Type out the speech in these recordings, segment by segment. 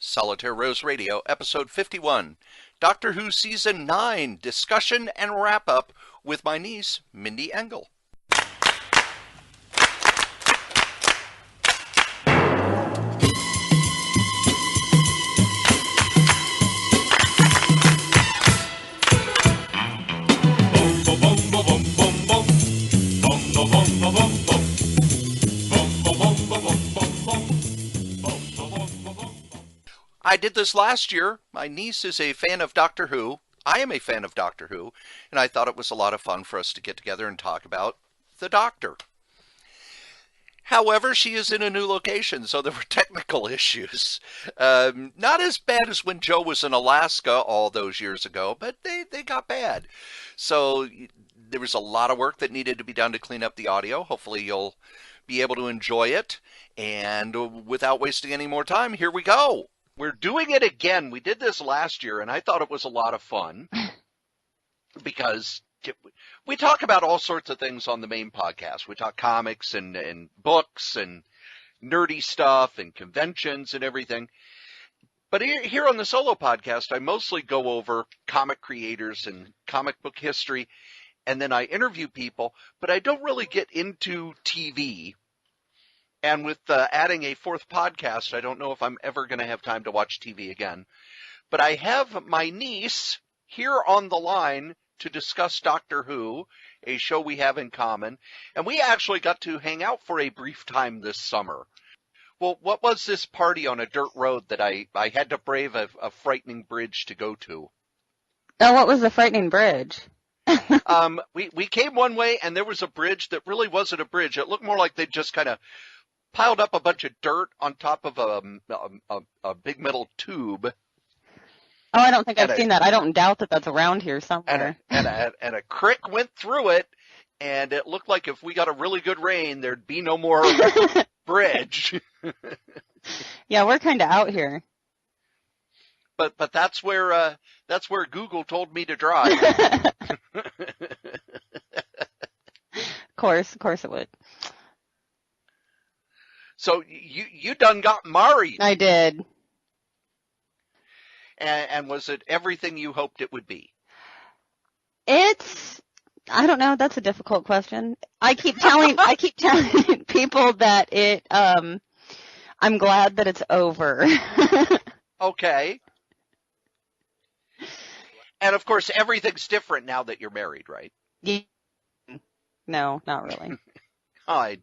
Solitaire Rose Radio, Episode 51, Doctor Who Season 9, discussion and wrap-up with my niece, Mindi Engel. I did this last year. My niece is a fan of Doctor Who. I am a fan of Doctor Who, and I thought it was a lot of fun for us to get together and talk about the Doctor. However, she is in a new location, so there were technical issues. Not as bad as when Joe was in Alaska all those years ago, but they got bad. So there was a lot of work that needed to be done to clean up the audio. Hopefully you'll be able to enjoy it. And without wasting any more time, here we go. We're doing it again. We did this last year, and I thought it was a lot of fun because we talk about all sorts of things on the main podcast. We talk comics and books and nerdy stuff and conventions and everything. But here on the solo podcast, I mostly go over comic creators and comic book history, and then I interview people, but I don't really get into TV. And with adding a fourth podcast, I don't know if I'm ever going to have time to watch TV again. But I have my niece here on the line to discuss Doctor Who, a show we have in common. And we actually got to hang out for a brief time this summer. Well, what was this party on a dirt road that I had to brave a frightening bridge to go to? Oh, what was the frightening bridge? We came one way, and there was a bridge that really wasn't a bridge. It looked more like they just kind of piled up a bunch of dirt on top of a big metal tube. Oh, I don't think I've seen that. I don't doubt that that's around here somewhere. And a creek went through it, and it looked like if we got a really good rain, there'd be no more bridge. Yeah, we're kind of out here. But that's where Google told me to drive. Of course it would. So you done got married. I did. And was it everything you hoped it would be? I don't know. That's a difficult question. I keep telling people that I'm glad that it's over. Okay. And of course, everything's different now that you're married, right? No, not really. Okay.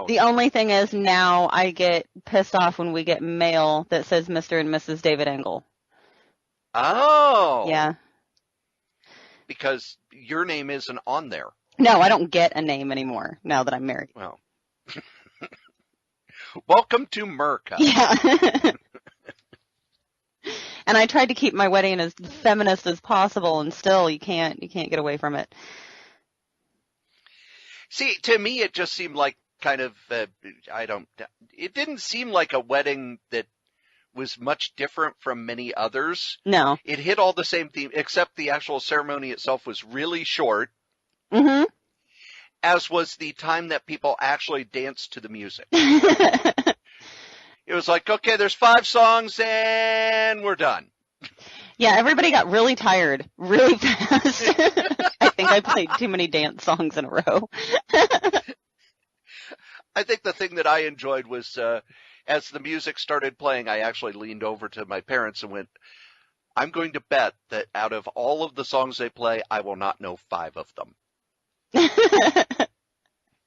The only thing is now I get pissed off when we get mail that says Mr. and Mrs. David Engel. Oh. Yeah. Because your name isn't on there. No, I don't get a name anymore now that I'm married. Well. Welcome to Merca. Yeah. And I tried to keep my wedding as feminist as possible, and still you can't get away from it. See, to me, it just seemed like kind of, it didn't seem like a wedding that was much different from many others. No. It hit all the same theme, except the actual ceremony itself was really short. Mm-hmm. As was the time that people actually danced to the music. It was like, okay, there's 5 songs and we're done. Yeah, everybody got really tired really fast. I think I played too many dance songs in a row. I think the thing that I enjoyed was as the music started playing, I actually leaned over to my parents and went, I'm going to bet that out of all of the songs they play, I will not know 5 of them.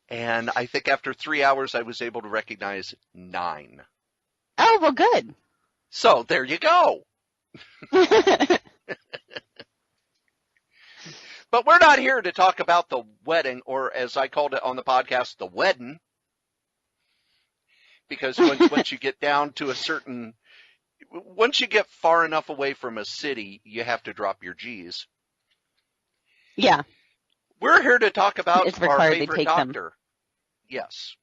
And I think after 3 hours, I was able to recognize 9. Oh, well, good. So there you go. But we're not here to talk about the wedding, or as I called it on the podcast, the wedding. Because once you get down to once you get far enough away from a city, you have to drop your G's. Yeah. We're here to talk about it's our required favorite to take doctor. Them. Yes.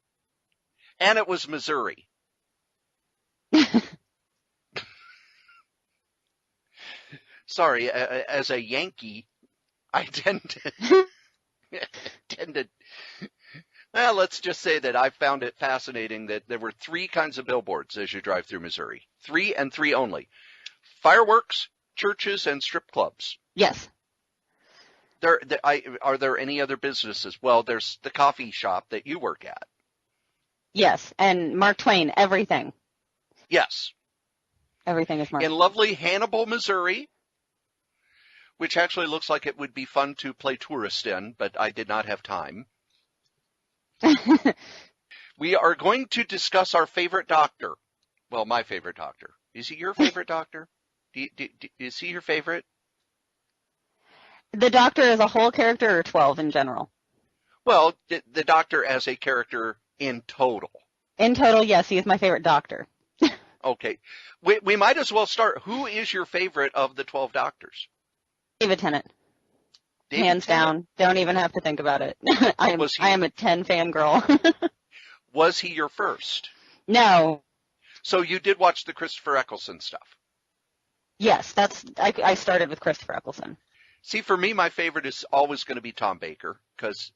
And it was Missouri. Sorry, as a Yankee, I tend to Well, let's just say that I found it fascinating that there were three kinds of billboards as you drive through Missouri. Three and three only. Fireworks, churches, and strip clubs. Yes. Are there any other businesses? Well, there's the coffee shop that you work at. Yes. And Mark Twain, everything. Yes. Everything is Mark. In lovely Hannibal, Missouri, which actually looks like it would be fun to play tourist in, but I did not have time. We are going to discuss our favorite doctor. Well, my favorite doctor. Is he your favorite doctor? Is he your favorite? The Doctor is a whole character or 12 in general? Well, the doctor as a character in total. In total, yes, he is my favorite Doctor. Okay. We might as well start. Who is your favorite of the 12 doctors? David Tennant. David Hands Tennant? down. Don't even have to think about it. I am a 10 fangirl. Was he your first? No. So you did watch the Christopher Eccleston stuff. Yes, I started with Christopher Eccleston. See, for me, my favorite is always going to be Tom Baker, because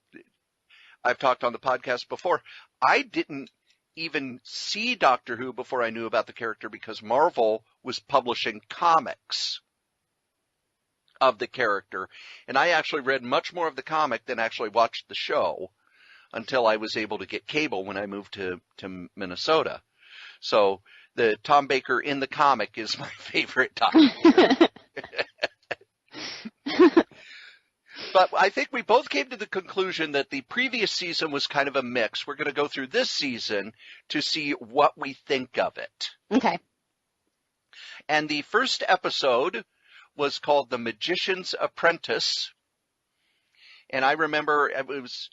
I've talked on the podcast before. I didn't even see Doctor Who before I knew about the character because Marvel was publishing comics of the character. And I actually read much more of the comic than actually watched the show until I was able to get cable when I moved to Minnesota. So the Tom Baker in the comic is my favorite Doctor. But I think we both came to the conclusion that the previous season was kind of a mix. We're going to go through this season to see what we think of it. Okay. And the first episode was called The Magician's Apprentice. And I remember it was,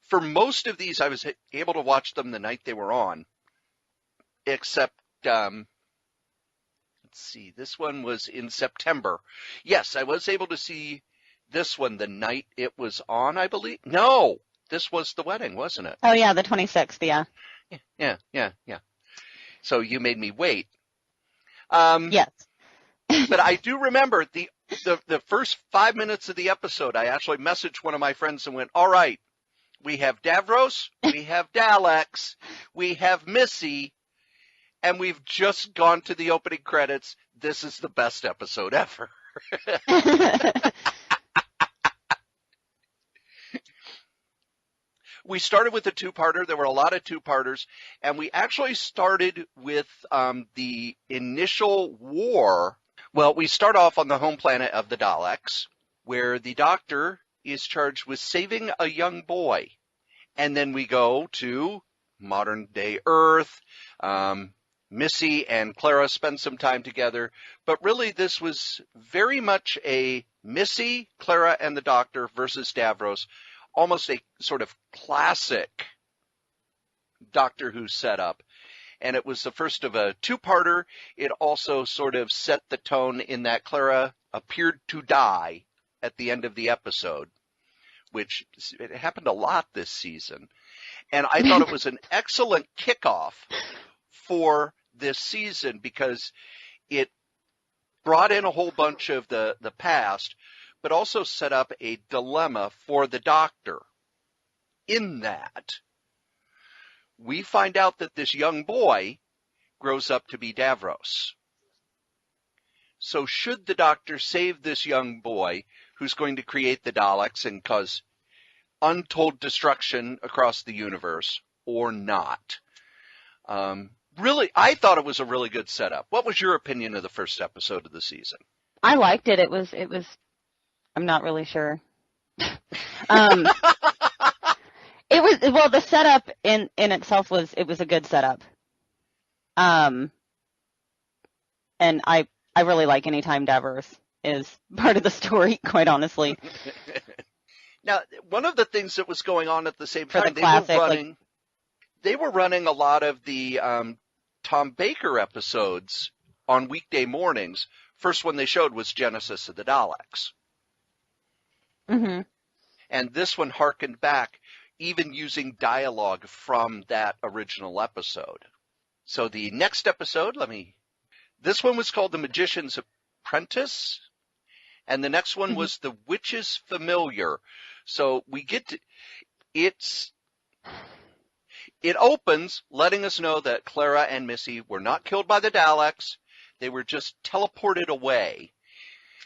for most of these, I was able to watch them the night they were on. Except, let's see, this one was in September. Yes, I was able to see this one the night it was on, I believe. No, this was the wedding, wasn't it? Oh, yeah, the 26th, yeah. Yeah. So you made me wait. Yes. But I do remember the first 5 minutes of the episode, I actually messaged one of my friends and went, all right, we have Davros, we have Daleks, we have Missy, and we've just gone to the opening credits. This is the best episode ever. We started with a two-parter. There were a lot of two-parters. And we actually started with the initial war. Well, we start off on the home planet of the Daleks, where the Doctor is charged with saving a young boy. And then we go to modern-day Earth. Missy and Clara spend some time together. But really, this was very much a Missy, Clara, and the Doctor versus Davros. Almost a sort of classic Doctor Who setup. And it was the first of a two-parter. It also sort of set the tone in that Clara appeared to die at the end of the episode, which it happened a lot this season. And I thought it was an excellent kickoff for this season because it brought in a whole bunch of the past, but also set up a dilemma for the Doctor. In that, we find out that this young boy grows up to be Davros. So should the Doctor save this young boy who's going to create the Daleks and cause untold destruction across the universe or not? Really, I thought it was a really good setup. What was your opinion of the first episode of the season? I liked it. It was I'm not really sure. It was, well, the setup in itself was a good setup. And I really like anytime Davros is part of the story, quite honestly. Now, one of the things that was going on at the same For time, the classic, they were running a lot of the Tom Baker episodes on weekday mornings. First one they showed was Genesis of the Daleks. Mm-hmm. And this one harkened back, even using dialogue from that original episode. So the next episode, this one was called The Magician's Apprentice, and the next one was The Witch's Familiar. So we get to, it's It opens letting us know that Clara and Missy were not killed by the Daleks. They were just teleported away.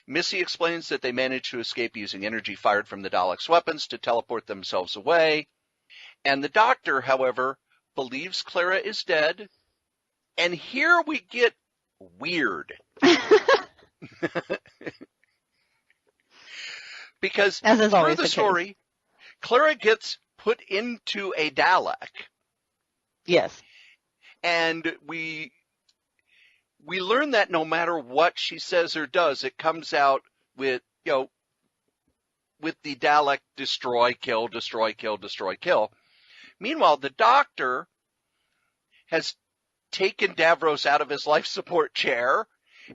Missy explains that they managed to escape using energy fired from the Daleks' weapons to teleport themselves away. And the Doctor, however, believes Clara is dead. And here we get weird. Because through the story, Clara gets put into a Dalek. Yes. And we learn that no matter what she says or does, it comes out with, with the Dalek destroy, kill, destroy, kill, destroy, kill. Meanwhile, the Doctor has taken Davros out of his life support chair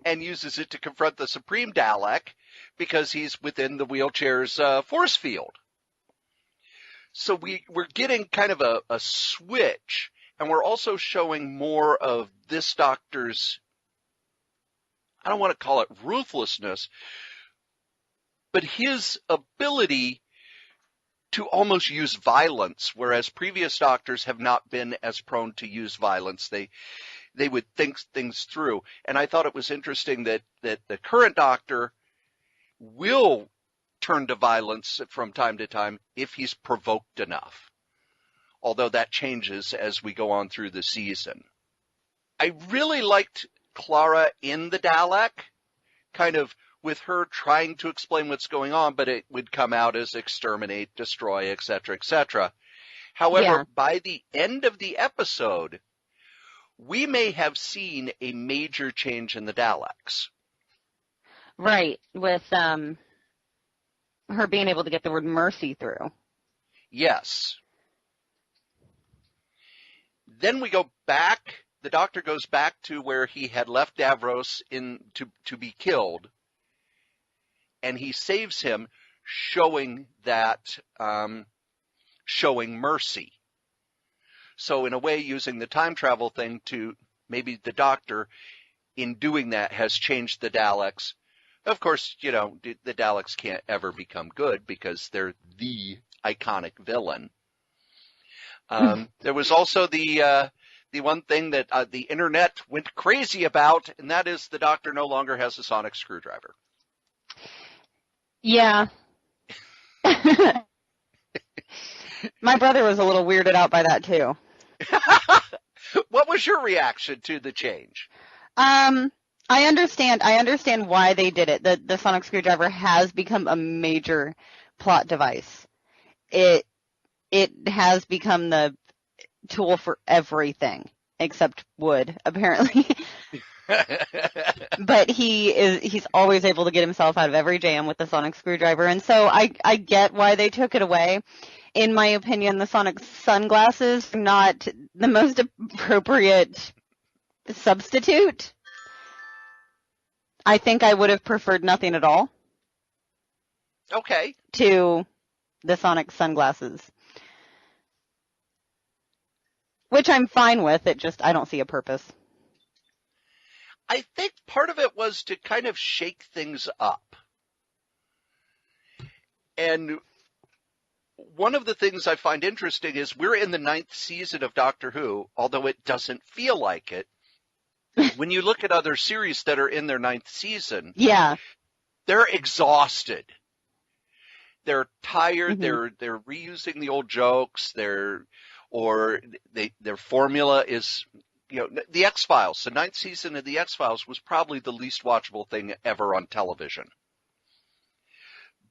and uses it to confront the Supreme Dalek because he's within the wheelchair's force field. So we're getting kind of a switch, and we're also showing more of this Doctor's, I don't want to call it ruthlessness, but his ability to almost use violence, whereas previous Doctors have not been as prone to use violence. They would think things through. And I thought it was interesting that the current Doctor will turn to violence from time to time if he's provoked enough, although that changes as we go on through the season. I really liked Clara in the Dalek, kind of with her trying to explain what's going on, but it would come out as exterminate, destroy, etc., etc. However, by the end of the episode, we may have seen a major change in the Daleks. Right, with her being able to get the word mercy through. Yes. Then we go back, the Doctor goes back to where he had left Davros to be killed, and he saves him, showing mercy. So in a way, using the time travel thing to maybe the Doctor, in doing that, has changed the Daleks. Of course, the Daleks can't ever become good because they're the iconic villain. There was also the one thing that the internet went crazy about, and that is the Doctor no longer has a sonic screwdriver. Yeah. My brother was a little weirded out by that too. What was your reaction to the change? I understand why they did it. The sonic screwdriver has become a major plot device. It has become the tool for everything except wood, apparently. But he's always able to get himself out of every jam with the sonic screwdriver, and so I get why they took it away. In my opinion, the sonic sunglasses are not the most appropriate substitute. I think I would have preferred nothing at all. Okay. To the sonic sunglasses. Which I'm fine with, I don't see a purpose. I think part of it was to kind of shake things up. And one of the things I find interesting is we're in the 9th season of Doctor Who, although it doesn't feel like it. When you look at other series that are in their 9th season, they're exhausted. They're tired. Mm-hmm. They're reusing the old jokes. Their formula is, the X-Files. The 9th season of the X-Files was probably the least watchable thing ever on television.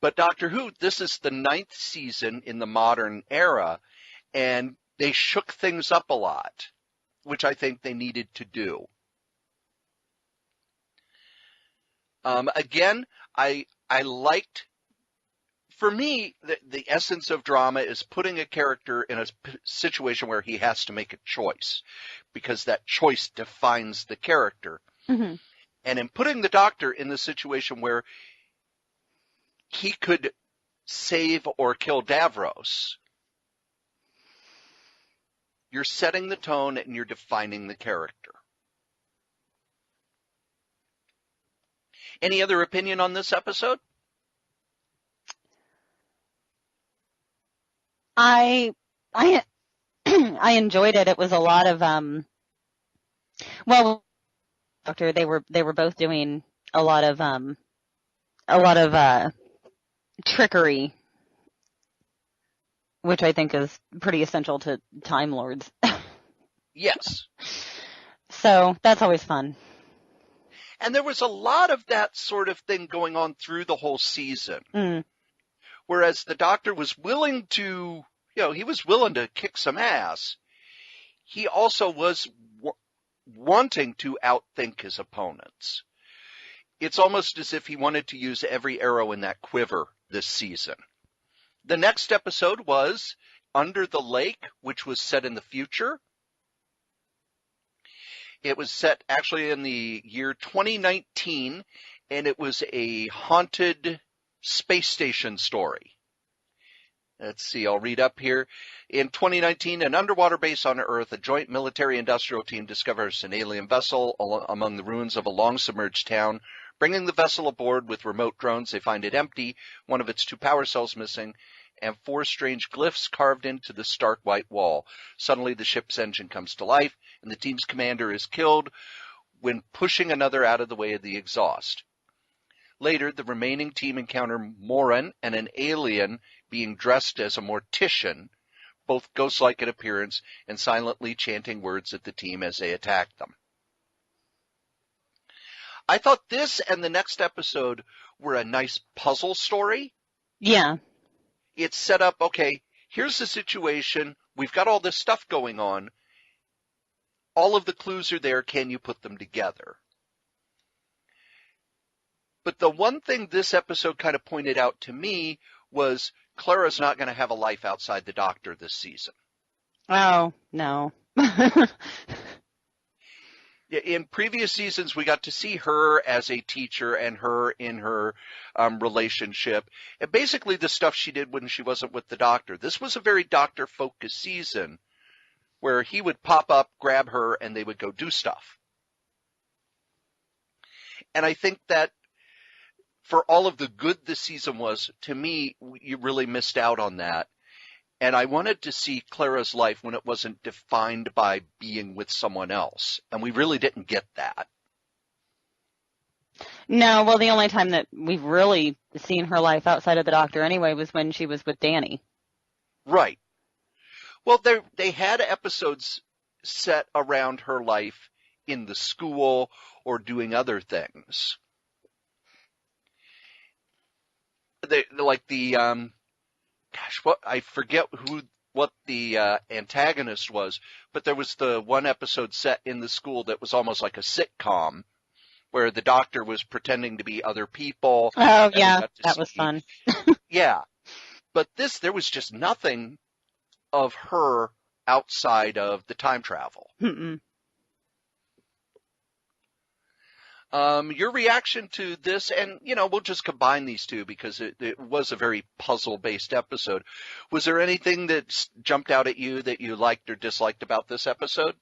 But Doctor Who, this is the 9th season in the modern era, and they shook things up a lot, which I think they needed to do. Again, I liked, for me, the essence of drama is putting a character in a situation where he has to make a choice, because that choice defines the character. Mm-hmm. And in putting the Doctor in the situation where he could save or kill Davros, you're setting the tone and you're defining the character. Any other opinion on this episode? I I enjoyed it. It was a lot of well, doctor, they were both doing a lot of trickery, which I think is pretty essential to Time Lords. Yes. So that's always fun. And there was a lot of that sort of thing going on through the whole season. Mm. Whereas the Doctor was willing to, he was willing to kick some ass. He also was wanting to outthink his opponents. It's almost as if he wanted to use every arrow in that quiver this season. The next episode was Under the Lake, which was set in the future. It was set actually in the year 2019, and it was a haunted space station story. Let's see, I'll read up here. In 2019, an underwater base on Earth, a joint military-industrial team discovers an alien vessel among the ruins of a long-submerged town. Bringing the vessel aboard with remote drones, they find it empty, one of its 2 power cells missing, and 4 strange glyphs carved into the stark white wall. Suddenly, the ship's engine comes to life, and the team's commander is killed when pushing another out of the way of the exhaust. Later, the remaining team encounter Moran and an alien being dressed as a mortician, both ghost-like in appearance and silently chanting words at the team as they attack them. I thought this and the next episode were a nice puzzle story. Yeah. It's set up, okay, here's the situation. We've got all this stuff going on. All of the clues are there. Can you put them together? But the one thing this episode kind of pointed out to me was Clara's not going to have a life outside the Doctor this season. Oh, no. In previous seasons, we got to see her as a teacher and her in her relationship. And basically the stuff she did when she wasn't with the Doctor. This was a very Doctor-focused season where he would pop up, grab her, and they would go do stuff. And I think that for all of the good this season was, to me, you really missed out on that. And I wanted to see Clara's life when it wasn't defined by being with someone else. And we really didn't get that. No, well, the only time that we've really seen her life outside of the Doctor anyway was when she was with Danny. Right. Well, they had episodes set around her life in the school or doing other things. I forget what the antagonist was, but there was the one episode set in the school that was almost like a sitcom where the Doctor was pretending to be other people. Oh, yeah, that was fun. Yeah. But there was just nothing of her outside of the time travel. Mm-mm. Your reaction to this, and, we'll just combine these two because it was a very puzzle-based episode. Was there anything that jumped out at you that you liked or disliked about this episode?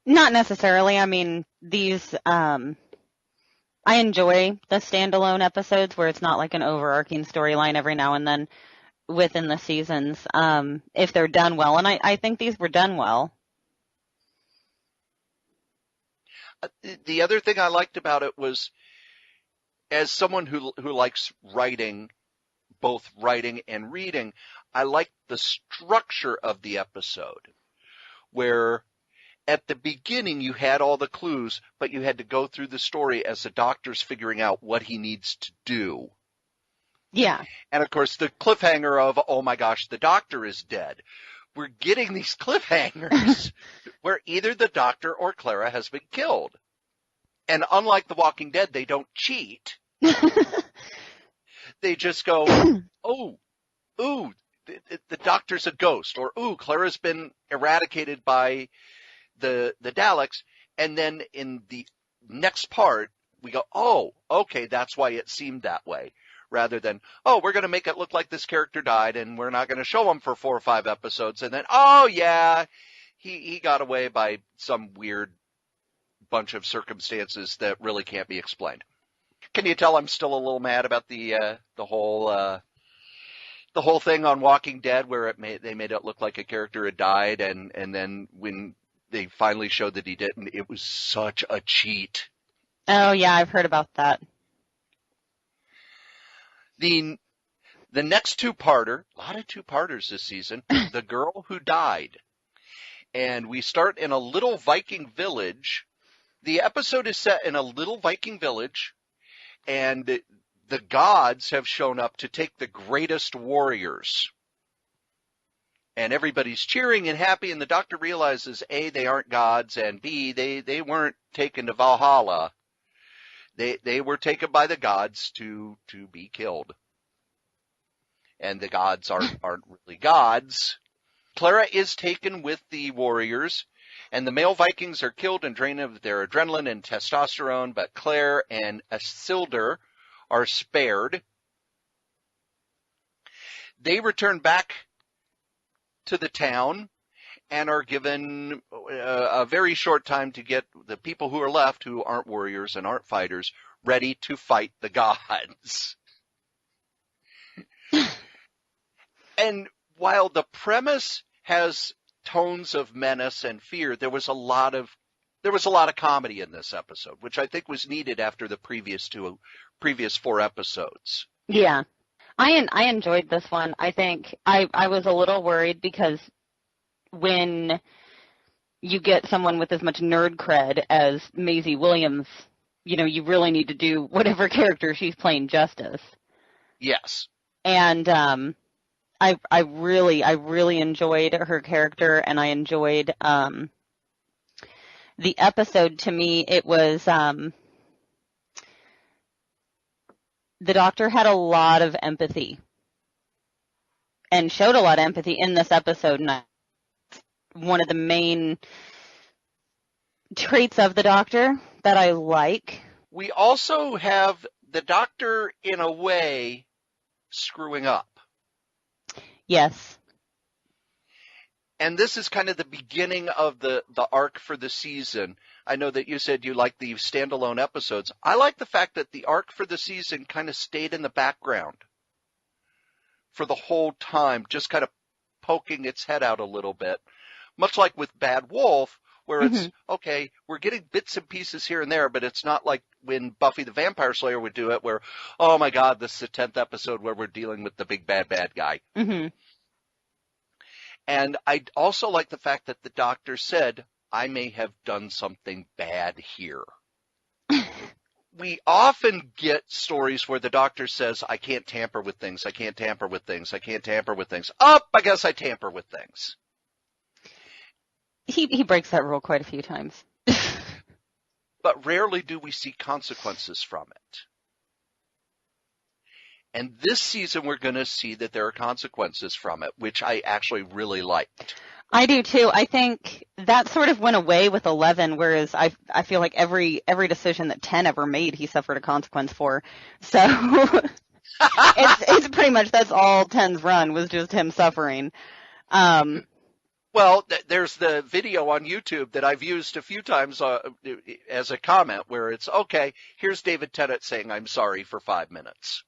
Not necessarily. I mean, these, I enjoy the standalone episodes where it's not like an overarching storyline every now and then within the seasons, if they're done well. And I think these were done well. The other thing I liked about it was, as someone who likes writing, both writing and reading, I liked the structure of the episode, where at the beginning you had all the clues, but you had to go through the story as the Doctor's figuring out what he needs to do. Yeah. And of course the cliffhanger of, oh my gosh, the Doctor is dead. We're getting these cliffhangers where either the Doctor or Clara has been killed. And unlike The Walking Dead, they don't cheat. They just go, oh, ooh, the Doctor's a ghost, or ooh, Clara's been eradicated by the Daleks. And then in the next part, we go, oh, okay, that's why it seemed that way. Rather than, oh, we're going to make it look like this character died and we're not going to show him for 4 or 5 episodes. And then, oh, yeah, he got away by some weird bunch of circumstances that really can't be explained. Can you tell I'm still a little mad about the whole the whole thing on Walking Dead where they made it look like a character had died, and then when they finally showed that he didn't, it was such a cheat. Oh, yeah, I've heard about that. The next two-parter, a lot of two-parters this season, The Girl Who Died. And we start in a little Viking village. The episode is set in a little Viking village, and the gods have shown up to take the greatest warriors. And everybody's cheering and happy, and the doctor realizes, A, they aren't gods, and B, they weren't taken to Valhalla. They were taken by the gods to be killed. And the gods aren't really gods. Clara is taken with the warriors, and the male Vikings are killed and drained of their adrenaline and testosterone, but Claire and Isildur are spared. They return back to the town and are given a very short time to get the people who are left, who aren't warriors and aren't fighters, ready to fight the gods. And while the premise has tones of menace and fear, there was a lot of comedy in this episode, which I think was needed after the previous 4 episodes. Yeah. I enjoyed this one. I think I was a little worried because when you get someone with as much nerd cred as Maisie Williams, you really need to do whatever character she's playing justice. Yes. And I really enjoyed her character, and I enjoyed the episode. To me, it was the doctor had a lot of empathy and showed a lot of empathy in this episode, and one of the main traits of the doctor that I like. We also have the doctor, in a way, screwing up. Yes. And this is kind of the beginning of the arc for the season. I know that you said you like the standalone episodes. I like the fact that the arc for the season kind of stayed in the background for the whole time, just kind of poking its head out a little bit. Much like with Bad Wolf, where it's, okay, we're getting bits and pieces here and there, but it's not like when Buffy the Vampire Slayer would do it where, oh my God, this is the 10th episode where we're dealing with the big bad guy. Mm-hmm. And I also like the fact that the doctor said, I may have done something bad here. We often get stories where the doctor says, I can't tamper with things, I can't tamper with things, I can't tamper with things. Oh, I guess I tamper with things. He breaks that rule quite a few times. But rarely do we see consequences from it. And this season we're going to see that there are consequences from it, which I actually really liked. I do too. I think that sort of went away with 11, whereas I feel like every decision that 10 ever made, he suffered a consequence for. So it's pretty much that's all 10's run was just him suffering. Well, there's the video on YouTube that I've used a few times as a comment where it's, okay, here's David Tennant saying I'm sorry for 5 minutes.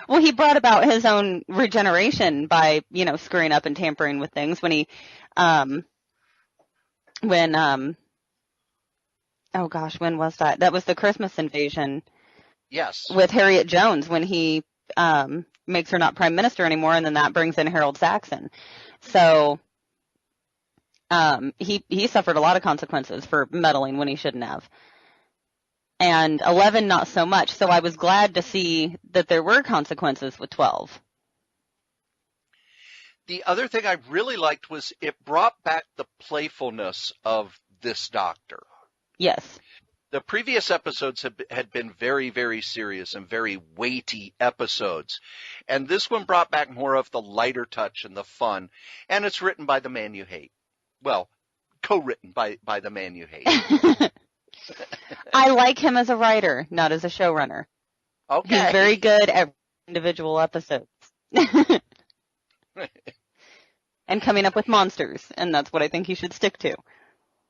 Well, he brought about his own regeneration by, screwing up and tampering with things when he, oh gosh, when was that? That was the Christmas invasion. Yes. With Harriet Jones when he, makes her not prime minister anymore, and then that brings in Harold Saxon. So, he suffered a lot of consequences for meddling when he shouldn't have. And 11, not so much. So I was glad to see that there were consequences with 12. The other thing I really liked was it brought back the playfulness of this doctor. Yes. The previous episodes had been very, very serious and very weighty episodes. And this one brought back more of the lighter touch and the fun. And it's written by the man you hate. Well, co-written by the man you hate. I like him as a writer, not as a showrunner. Okay. He's very good at individual episodes. And coming up with monsters, and that's what I think he should stick to.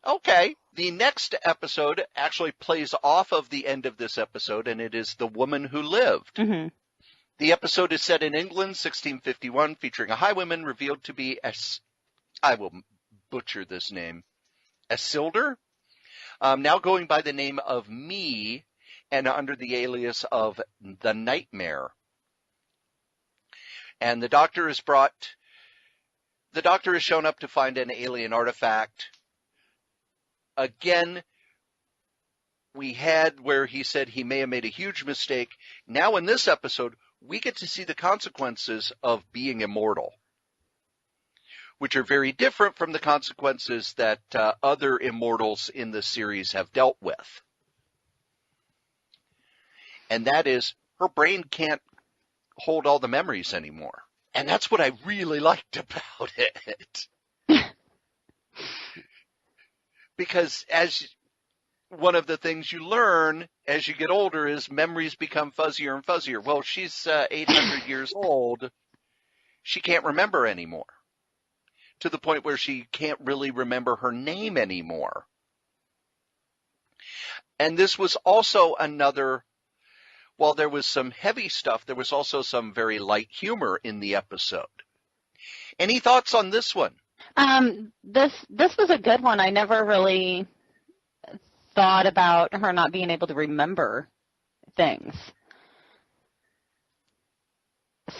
Okay. The next episode actually plays off of the end of this episode, and it is The Woman Who Lived. Mm-hmm. The episode is set in England, 1651, featuring a highwayman revealed to be, I will butcher this name, Isildur, now going by the name of Me and under the alias of the Nightmare. And the doctor is shown up to find an alien artifact. Again, we had where he said he may have made a huge mistake. Now in this episode, we get to see the consequences of being immortal, which are very different from the consequences that other immortals in the series have dealt with. And that is, her brain can't hold all the memories anymore. And that's what I really liked about it. Because as one of the things you learn as you get older is memories become fuzzier and fuzzier. Well, she's 800 years old. She can't remember anymore, to the point where she can't really remember her name anymore. And this was also another, while there was some heavy stuff, there was also some very light humor in the episode. Any thoughts on this one? This was a good one. I never really thought about her not being able to remember things.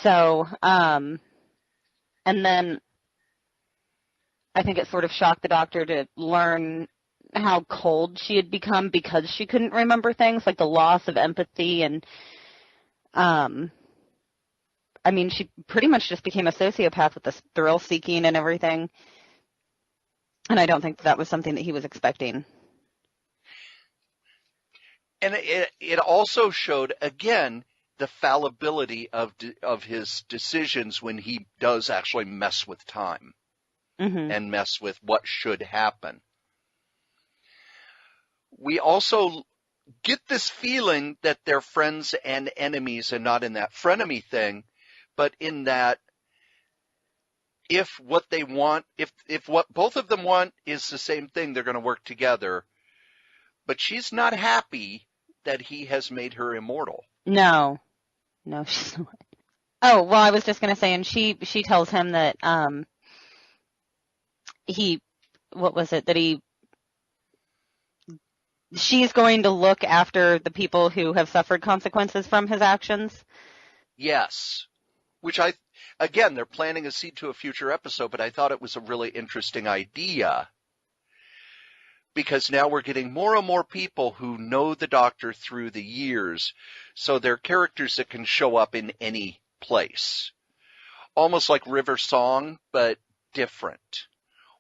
So, and then I think it sort of shocked the doctor to learn how cold she had become because she couldn't remember things, like the loss of empathy and, I mean, she pretty much just became a sociopath with this thrill seeking and everything. And I don't think that was something that he was expecting. And it also showed, again, the fallibility of his decisions when he does actually mess with time and mess with what should happen. We also get this feeling that they're friends and enemies, and not in that frenemy thing, but in that if what they want, if what both of them want is the same thing, they're going to work together. But she's not happy that he has made her immortal. No, she's not. Oh, well, I was just going to say, and she tells him that she's going to look after the people who have suffered consequences from his actions. Yes, which again, they're planting a seed to a future episode, but I thought it was a really interesting idea. Because now we're getting more and more people who know the Doctor through the years, so they're characters that can show up in any place. Almost like River Song, but different.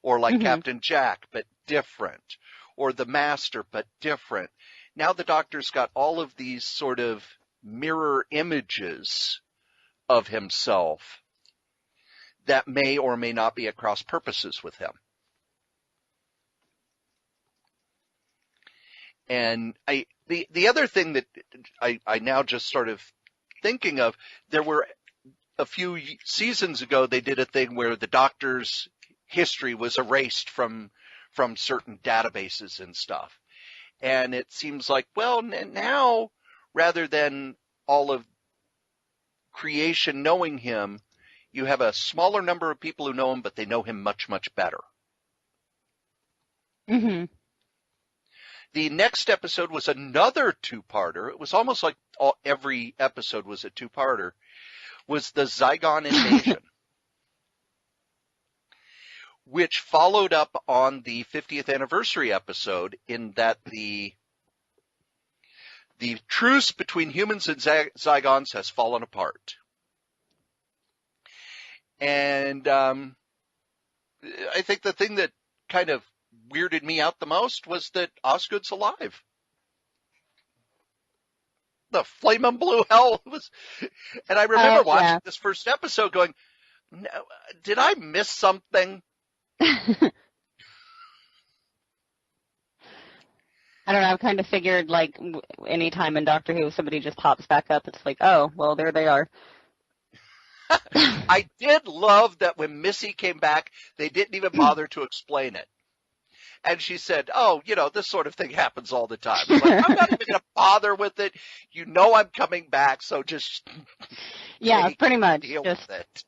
Or like Captain Jack, but different. Or the Master, but different. Now the Doctor's got all of these sort of mirror images of himself that may or may not be at cross purposes with him. And the other thing that I now just sort of thinking of, there were a few seasons ago, they did a thing where the Doctor's history was erased from certain databases and stuff. And it seems like, well, now, rather than all of creation knowing him, you have a smaller number of people who know him, but they know him much, much better. Mm-hmm. The next episode was another two-parter. It was almost like every episode was a two-parter. Was the Zygon invasion, which followed up on the 50th anniversary episode, in that the truce between humans and Zygons has fallen apart. And I think the thing that kind of weirded me out the most was that Osgood's alive. The flamin' blue hell was, and I remember watching this first episode going, no, did I miss something? I don't know. I've kind of figured, like, anytime in Doctor Who somebody just pops back up, it's like, oh, well, there they are. I did love that when Missy came back, they didn't even bother to explain it. And she said, oh, this sort of thing happens all the time. It's like, I'm not even going to bother with it. I'm coming back, so just Yeah, pretty much. deal with it.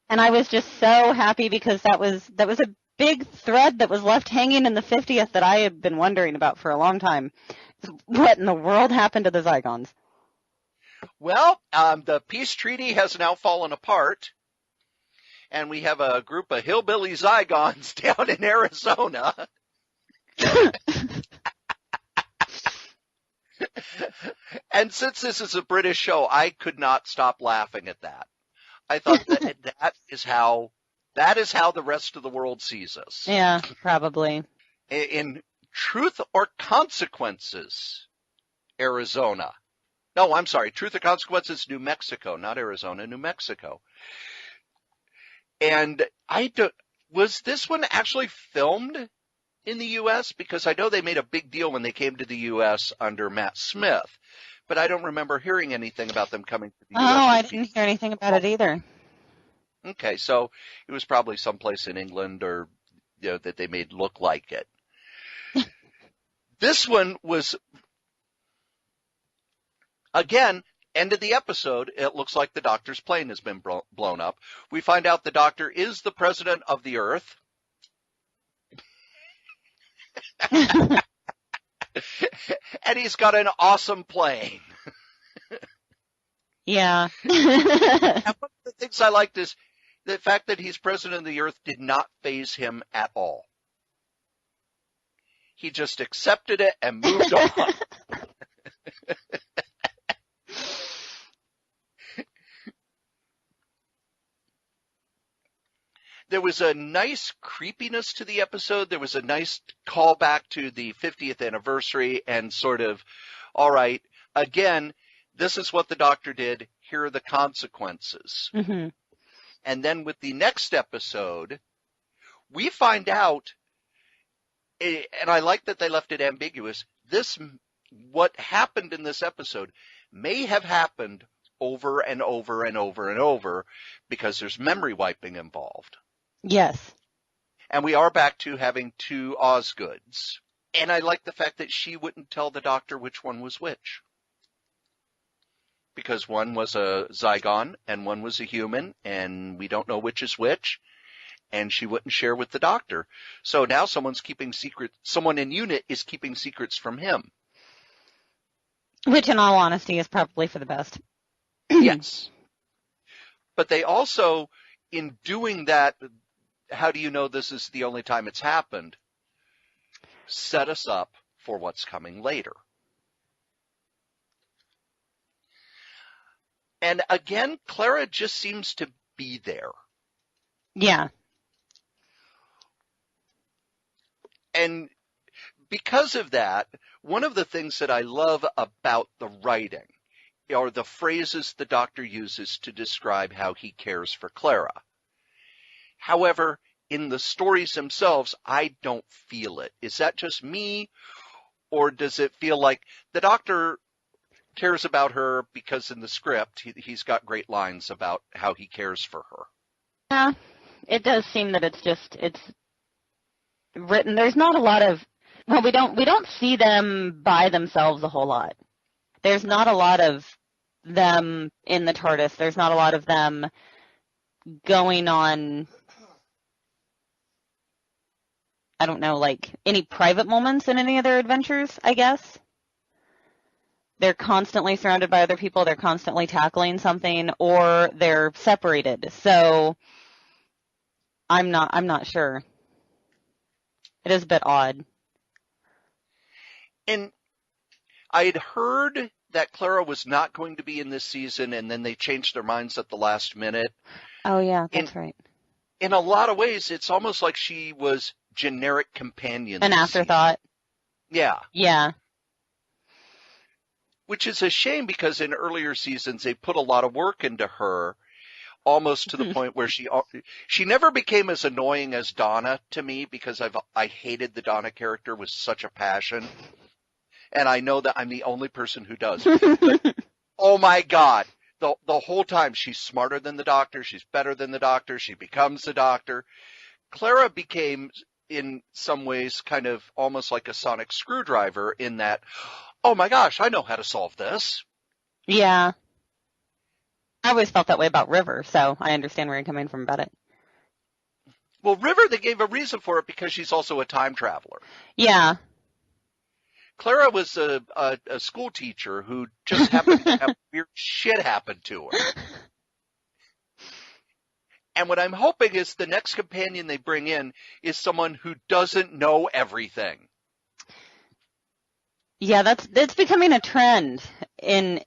And I was just so happy because that was a big thread that was left hanging in the 50th that I had been wondering about for a long time. What in the world happened to the Zygons? Well, the peace treaty has now fallen apart, and we have a group of hillbilly Zygons down in Arizona. And since this is a British show, I could not stop laughing at that. I thought that is how the rest of the world sees us. Yeah, probably. In Truth or Consequences, Arizona. No, I'm sorry. Truth or Consequences, New Mexico, not Arizona, New Mexico. And was this one actually filmed in the U.S.? Because I know they made a big deal when they came to the U.S. under Matt Smith, but I don't remember hearing anything about them coming to the U.S. Oh, I didn't hear anything about it either. Okay, so it was probably someplace in England or that they made look like it. This one was, again, end of the episode, it looks like the Doctor's plane has been blown up. We find out the Doctor is the president of the Earth. And he's got an awesome plane. Yeah. And one of the things I liked is the fact that he's president of the Earth did not faze him at all. He just accepted it and moved on. There was a nice creepiness to the episode. There was a nice callback to the 50th anniversary and sort of, all right, again, this is what the Doctor did. Here are the consequences. Mm-hmm. And then with the next episode, we find out, and I like that they left it ambiguous, what happened in this episode may have happened over and over and over and over because there's memory wiping involved. Yes. And we are back to having two Osgoods. And I like the fact that she wouldn't tell the Doctor which one was which. Because one was a Zygon and one was a human, and we don't know which is which. And she wouldn't share with the Doctor. So now someone in unit is keeping secrets from him. Which, in all honesty, is probably for the best. Yes. But they also, in doing that, how do you know this is the only time it's happened? Set us up for what's coming later. And again, Clara just seems to be there. Yeah. And because of that, one of the things that I love about the writing are the phrases the Doctor uses to describe how he cares for Clara. However, in the stories themselves, I don't feel it. Is that just me? Or does it feel like the Doctor cares about her because in the script, he's got great lines about how he cares for her? Yeah, it does seem that it's written. There's not a lot of, well, we don't see them by themselves a whole lot. There's not a lot of them in the TARDIS. There's not a lot of them going on, I don't know, like any private moments in any of their adventures, I guess. They're constantly surrounded by other people. They're constantly tackling something, or they're separated. So I'm not sure. It is a bit odd. And I had heard that Clara was not going to be in this season, and then they changed their minds at the last minute. Oh, yeah, that's right. In a lot of ways, it's almost like she was generic companion. An afterthought. Yeah. Yeah. Which is a shame because in earlier seasons, they put a lot of work into her, almost to the point where she never became as annoying as Donna to me because I hated the Donna character with such a passion. And I know that I'm the only person who does. But, oh my God. The whole time she's smarter than the Doctor. She's better than the Doctor. She becomes the Doctor. Clara became in some ways kind of almost like a sonic screwdriver in that, oh my gosh, I know how to solve this. Yeah. I always felt that way about River, so I understand where you're coming from about it. Well, River, they gave a reason for it because she's also a time traveler. Yeah. Clara was a school teacher who just happened to have weird shit happen to her. And what I'm hoping is the next companion they bring in is someone who doesn't know everything. Yeah, that's becoming a trend in,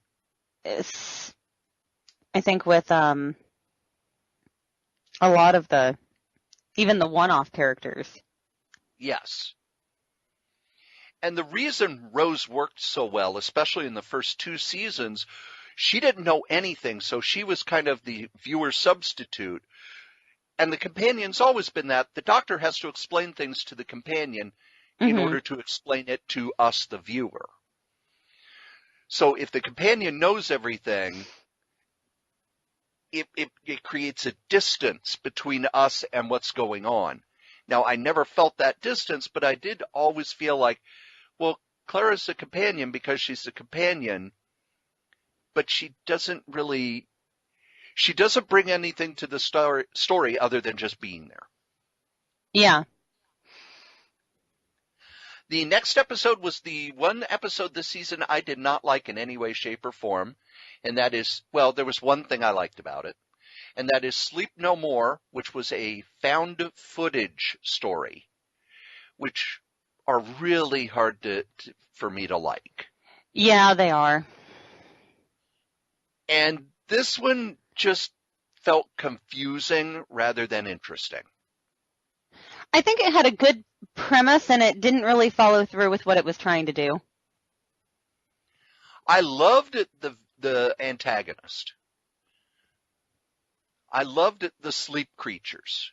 I think, with a lot of even the one-off characters. Yes. And the reason Rose worked so well, especially in the first 2 seasons, she didn't know anything, so she was kind of the viewer substitute. And the companion's always been that. The Doctor has to explain things to the companion in order to explain it to us, the viewer. So if the companion knows everything, it creates a distance between us and what's going on. Now, I never felt that distance, but I did always feel like, well, Clara's a companion because she's a companion, but she doesn't bring anything to the story other than just being there. Yeah. The next episode was the one episode this season I did not like in any way, shape, or form, and that is, well, there was one thing I liked about it, and that is Sleep No More, which was a found footage story, which are really hard for me to like. Yeah, they are. And this one just felt confusing rather than interesting. I think it had a good premise, and it didn't really follow through with what it was trying to do. I loved the antagonist. I loved the sleep creatures.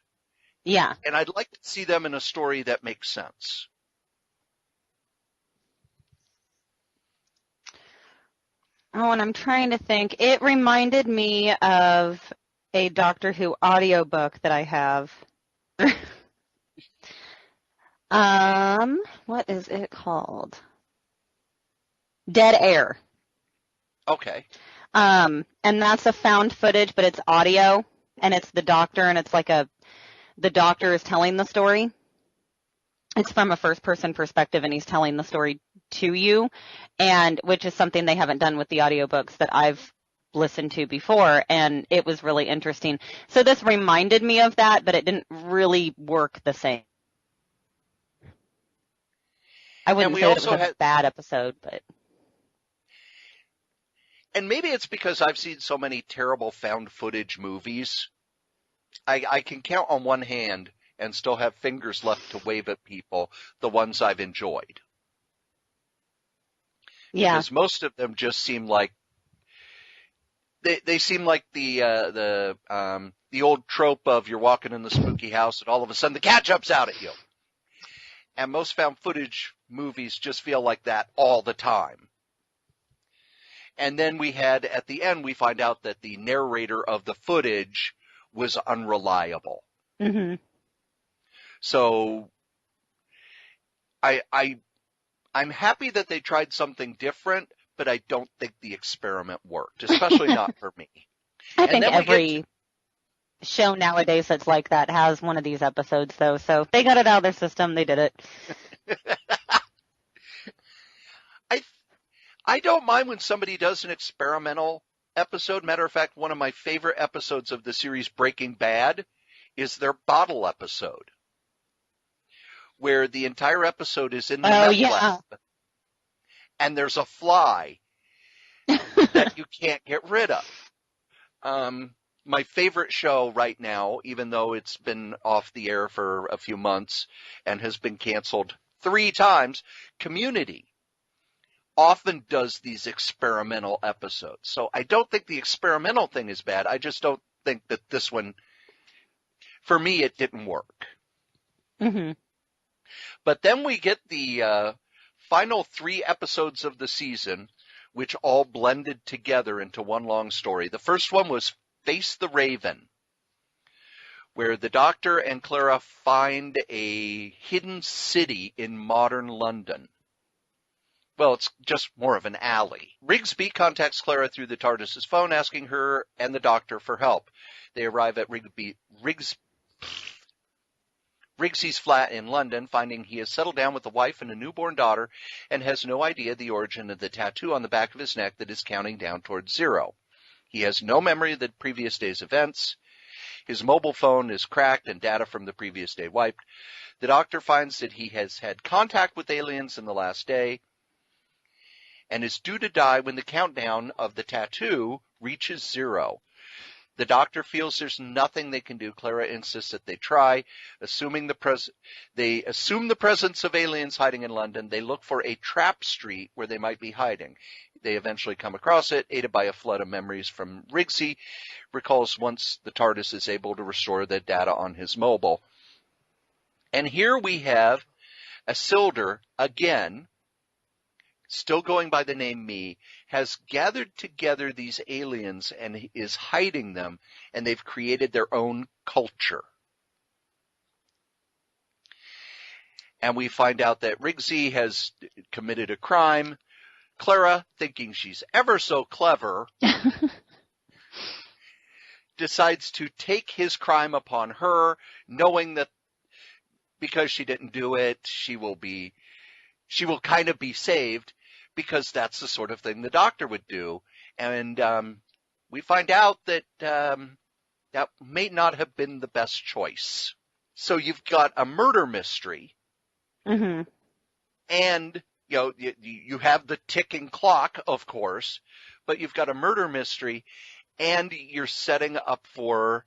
Yeah. And I'd like to see them in a story that makes sense. Oh, and I'm trying to think. It reminded me of a Doctor Who audiobook that I have. What is it called? Dead Air. Okay. And that's a found footage, but it's audio, and it's the Doctor, and it's like the Doctor is telling the story. It's from a first-person perspective, and he's telling the story to you, and which is something they haven't done with the audiobooks that I've listened to before, and it was really interesting. So this reminded me of that, but it didn't really work the same. I wouldn't say it was a bad episode, but... And maybe it's because I've seen so many terrible found footage movies. I can count on one hand and still have fingers left to wave at people, the ones I've enjoyed. Yeah. Because most of them just seem like they seem like the old trope of you're walking in the spooky house and all of a sudden the cat jumps out at you. And most found footage movies just feel like that all the time. And then at the end, we find out that the narrator of the footage was unreliable. Mm-hmm. So I'm happy that they tried something different, but I don't think the experiment worked, especially not for me. I think every show nowadays that's like that has one of these episodes, though. So they got it out of their system. They did it. I don't mind when somebody does an experimental episode. Matter of fact, one of my favorite episodes of the series Breaking Bad is their bottle episode, where the entire episode is in the meth lab, and there's a fly that you can't get rid of. My favorite show right now, even though it's been off the air for a few months and has been canceled 3 times, Community often does these experimental episodes. So I don't think the experimental thing is bad. I just don't think that this one, for me, it didn't work. Mm-hmm. But then we get the final 3 episodes of the season, which all blended together into one long story. The first one was Face the Raven, where the Doctor and Clara find a hidden city in modern London. Well, it's just more of an alley. Rigsby contacts Clara through the TARDIS's phone, asking her and the Doctor for help. They arrive at Rigsy's flat in London, finding he has settled down with a wife and a newborn daughter and has no idea the origin of the tattoo on the back of his neck that is counting down towards 0. He has no memory of the previous day's events. His mobile phone is cracked and data from the previous day wiped. The Doctor finds that he has had contact with aliens in the last day and is due to die when the countdown of the tattoo reaches 0. The Doctor feels there's nothing they can do. Clara insists that they try. They assume the presence of aliens hiding in London. They look for a trap street where they might be hiding. They eventually come across it, aided by a flood of memories from Rigsy. Recalls once the TARDIS is able to restore the data on his mobile. And here we have Isildur again, still going by the name Me, has gathered together these aliens and is hiding them, and they've created their own culture. And we find out that Rigsy has committed a crime. Clara, thinking she's ever so clever, decides to take his crime upon her, knowing that because she didn't do it, she will kind of be saved, because that's the sort of thing the Doctor would do. And we find out that that may not have been the best choice. So you've got a murder mystery, Mm-hmm. and you have the ticking clock, of course, but you've got a murder mystery, and you're setting up for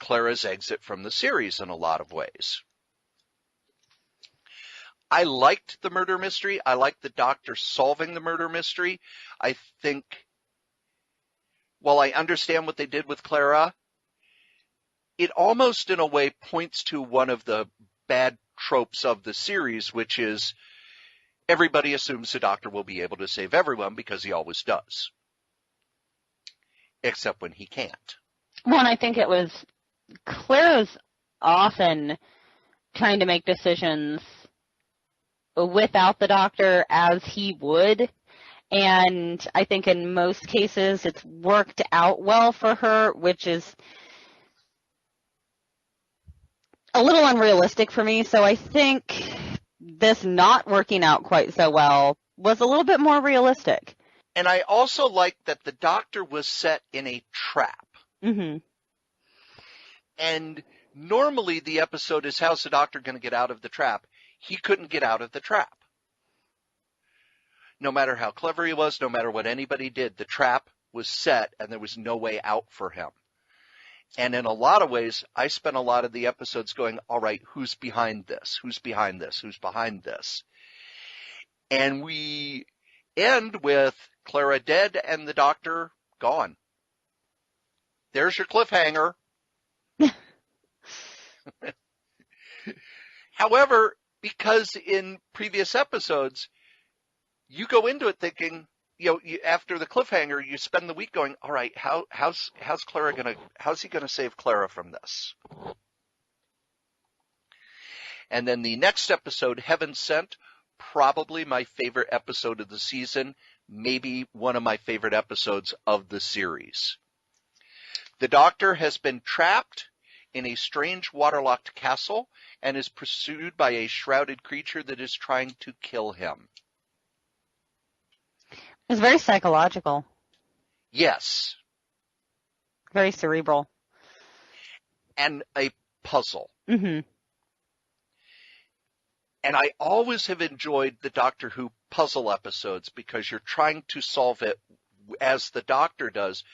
Clara's exit from the series in a lot of ways. I liked the murder mystery. I liked the Doctor solving the murder mystery. I think, while I understand what they did with Clara, it almost in a way points to one of the bad tropes of the series, which is everybody assumes the Doctor will be able to save everyone because he always does. Except when he can't. Well, and I think it was Clara's often trying to make decisions without the Doctor as he would. And I think in most cases it's worked out well for her, which is a little unrealistic for me. So I think this not working out quite so well was a little bit more realistic. And I also like that the Doctor was set in a trap. Mm-hmm. And normally the episode is, how's the Doctor going to get out of the trap? He couldn't get out of the trap. No matter how clever he was, no matter what anybody did, the trap was set and there was no way out for him. And in a lot of ways, I spent a lot of the episodes going, all right, who's behind this? Who's behind this? Who's behind this? And we end with Clara dead and the Doctor gone. There's your cliffhanger. However, because in previous episodes, you go into it thinking, after the cliffhanger, you spend the week going, all right, how's he gonna save Clara from this? And then the next episode, Heaven Sent, probably my favorite episode of the season, maybe one of my favorite episodes of the series. The Doctor has been trapped in a strange waterlocked castle and is pursued by a shrouded creature that is trying to kill him. It's very psychological. Yes. Very cerebral. And a puzzle. Mm-hmm. And I always have enjoyed the Doctor Who puzzle episodes because you're trying to solve it as the Doctor does.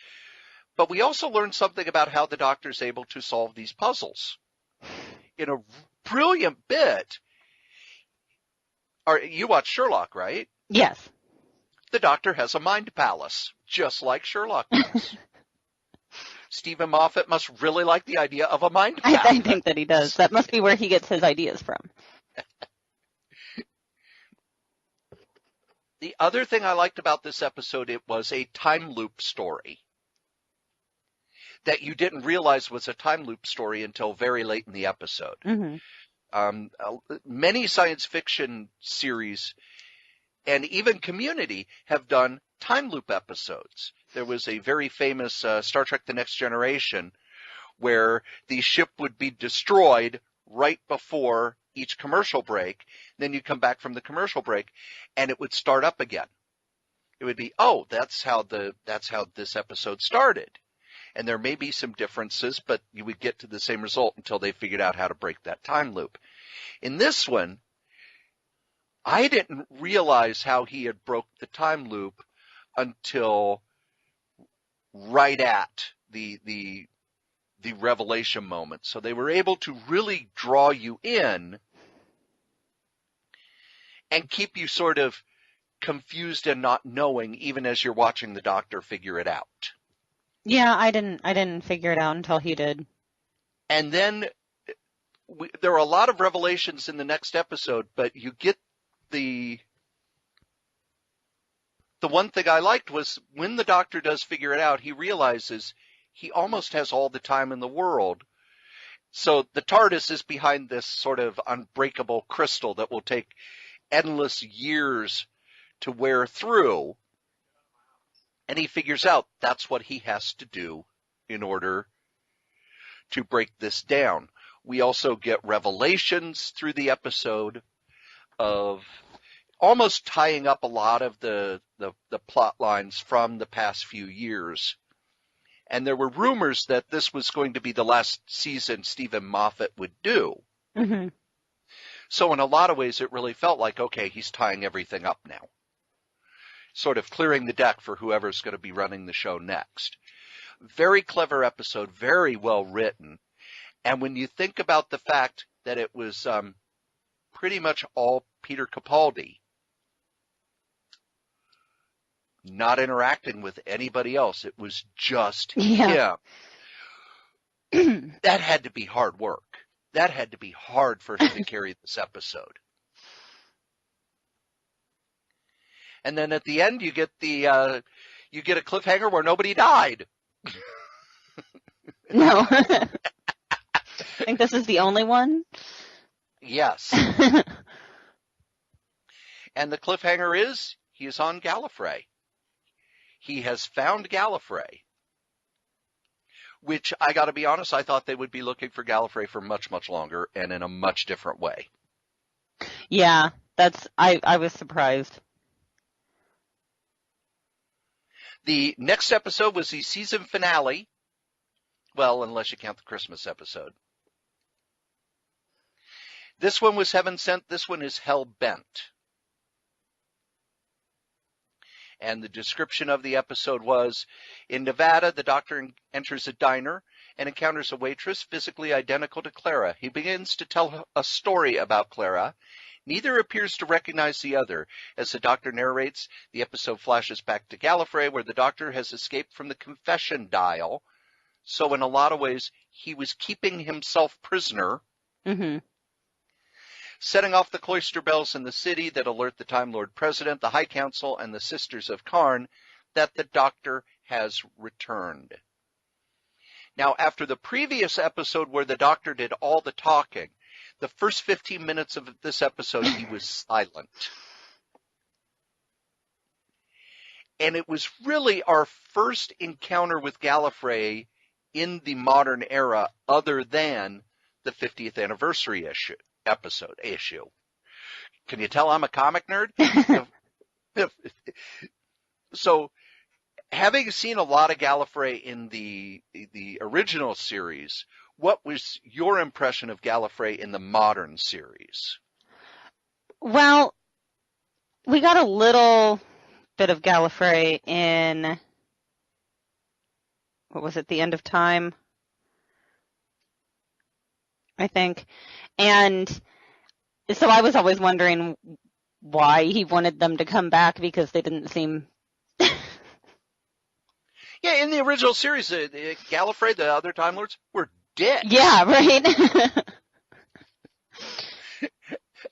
But we also learn something about how the Doctor's able to solve these puzzles. In a brilliant bit. You watch Sherlock, right? Yes. The Doctor has a mind palace, just like Sherlock does. Stephen Moffat must really like the idea of a mind palace. I think that he does. That must be where he gets his ideas from. The other thing I liked about this episode, it was a time loop story. that you didn't realize was a time loop story until very late in the episode. Mm-hmm. Many science fiction series and even Community have done time loop episodes. There was a very famous Star Trek The Next Generation where the ship would be destroyed right before each commercial break. Then you come back from the commercial break and it would start up again. It would be, oh, that's how this episode started. And there may be some differences, but you would get to the same result until they figured out how to break that time loop. In this one, I didn't realize how he had broke the time loop until right at the revelation moment. So they were able to really draw you in and keep you sort of confused and not knowing, even as you're watching the Doctor figure it out. Yeah, I didn't figure it out until he did. And then there are a lot of revelations in the next episode, but you get the one thing I liked was when the Doctor does figure it out, he realizes he almost has all the time in the world. So the TARDIS is behind this sort of unbreakable crystal that will take endless years to wear through. And he figures out that's what he has to do in order to break this down. We also get revelations through the episode of almost tying up a lot of the plot lines from the past few years. And there were rumors that this was going to be the last season Stephen Moffat would do. Mm-hmm. So in a lot of ways, it really felt like, okay, he's tying everything up now. Sort of clearing the deck for whoever's going to be running the show next. Very clever episode, very well written. And when you think about the fact that it was pretty much all Peter Capaldi, not interacting with anybody else, it was just him. That had to be hard work. That had to be hard for him to carry this episode. And then at the end, you get a cliffhanger where nobody died. No. I think this is the only one. Yes. And the cliffhanger is he is on Gallifrey. He has found Gallifrey. Which, I got to be honest, I thought they would be looking for Gallifrey for much, much longer and in a much different way. Yeah, I was surprised. The next episode was the season finale. Well, unless you count the Christmas episode. This one was Heaven Sent. This one is Hell Bent. And the description of the episode was, in Nevada, the Doctor enters a diner and encounters a waitress physically identical to Clara. He begins to tell a story about Clara. Neither appears to recognize the other. As the Doctor narrates, the episode flashes back to Gallifrey, where the Doctor has escaped from the confession dial. So in a lot of ways, he was keeping himself prisoner. Mm-hmm. Setting off the cloister bells in the city that alert the Time Lord President, the High Council, and the Sisters of Karn that the Doctor has returned. Now, after the previous episode where the Doctor did all the talking, the first 15 minutes of this episode, he was silent. And it was really our first encounter with Gallifrey in the modern era, other than the 50th anniversary issue. Can you tell I'm a comic nerd? So, having seen a lot of Gallifrey in the original series, what was your impression of Gallifrey in the modern series? Well, we got a little bit of Gallifrey in, what was it, The End of Time, I think. And so I was always wondering why he wanted them to come back, because they didn't seem... Yeah, in the original series, Gallifrey, the other Time Lords, were dead. Yeah, right?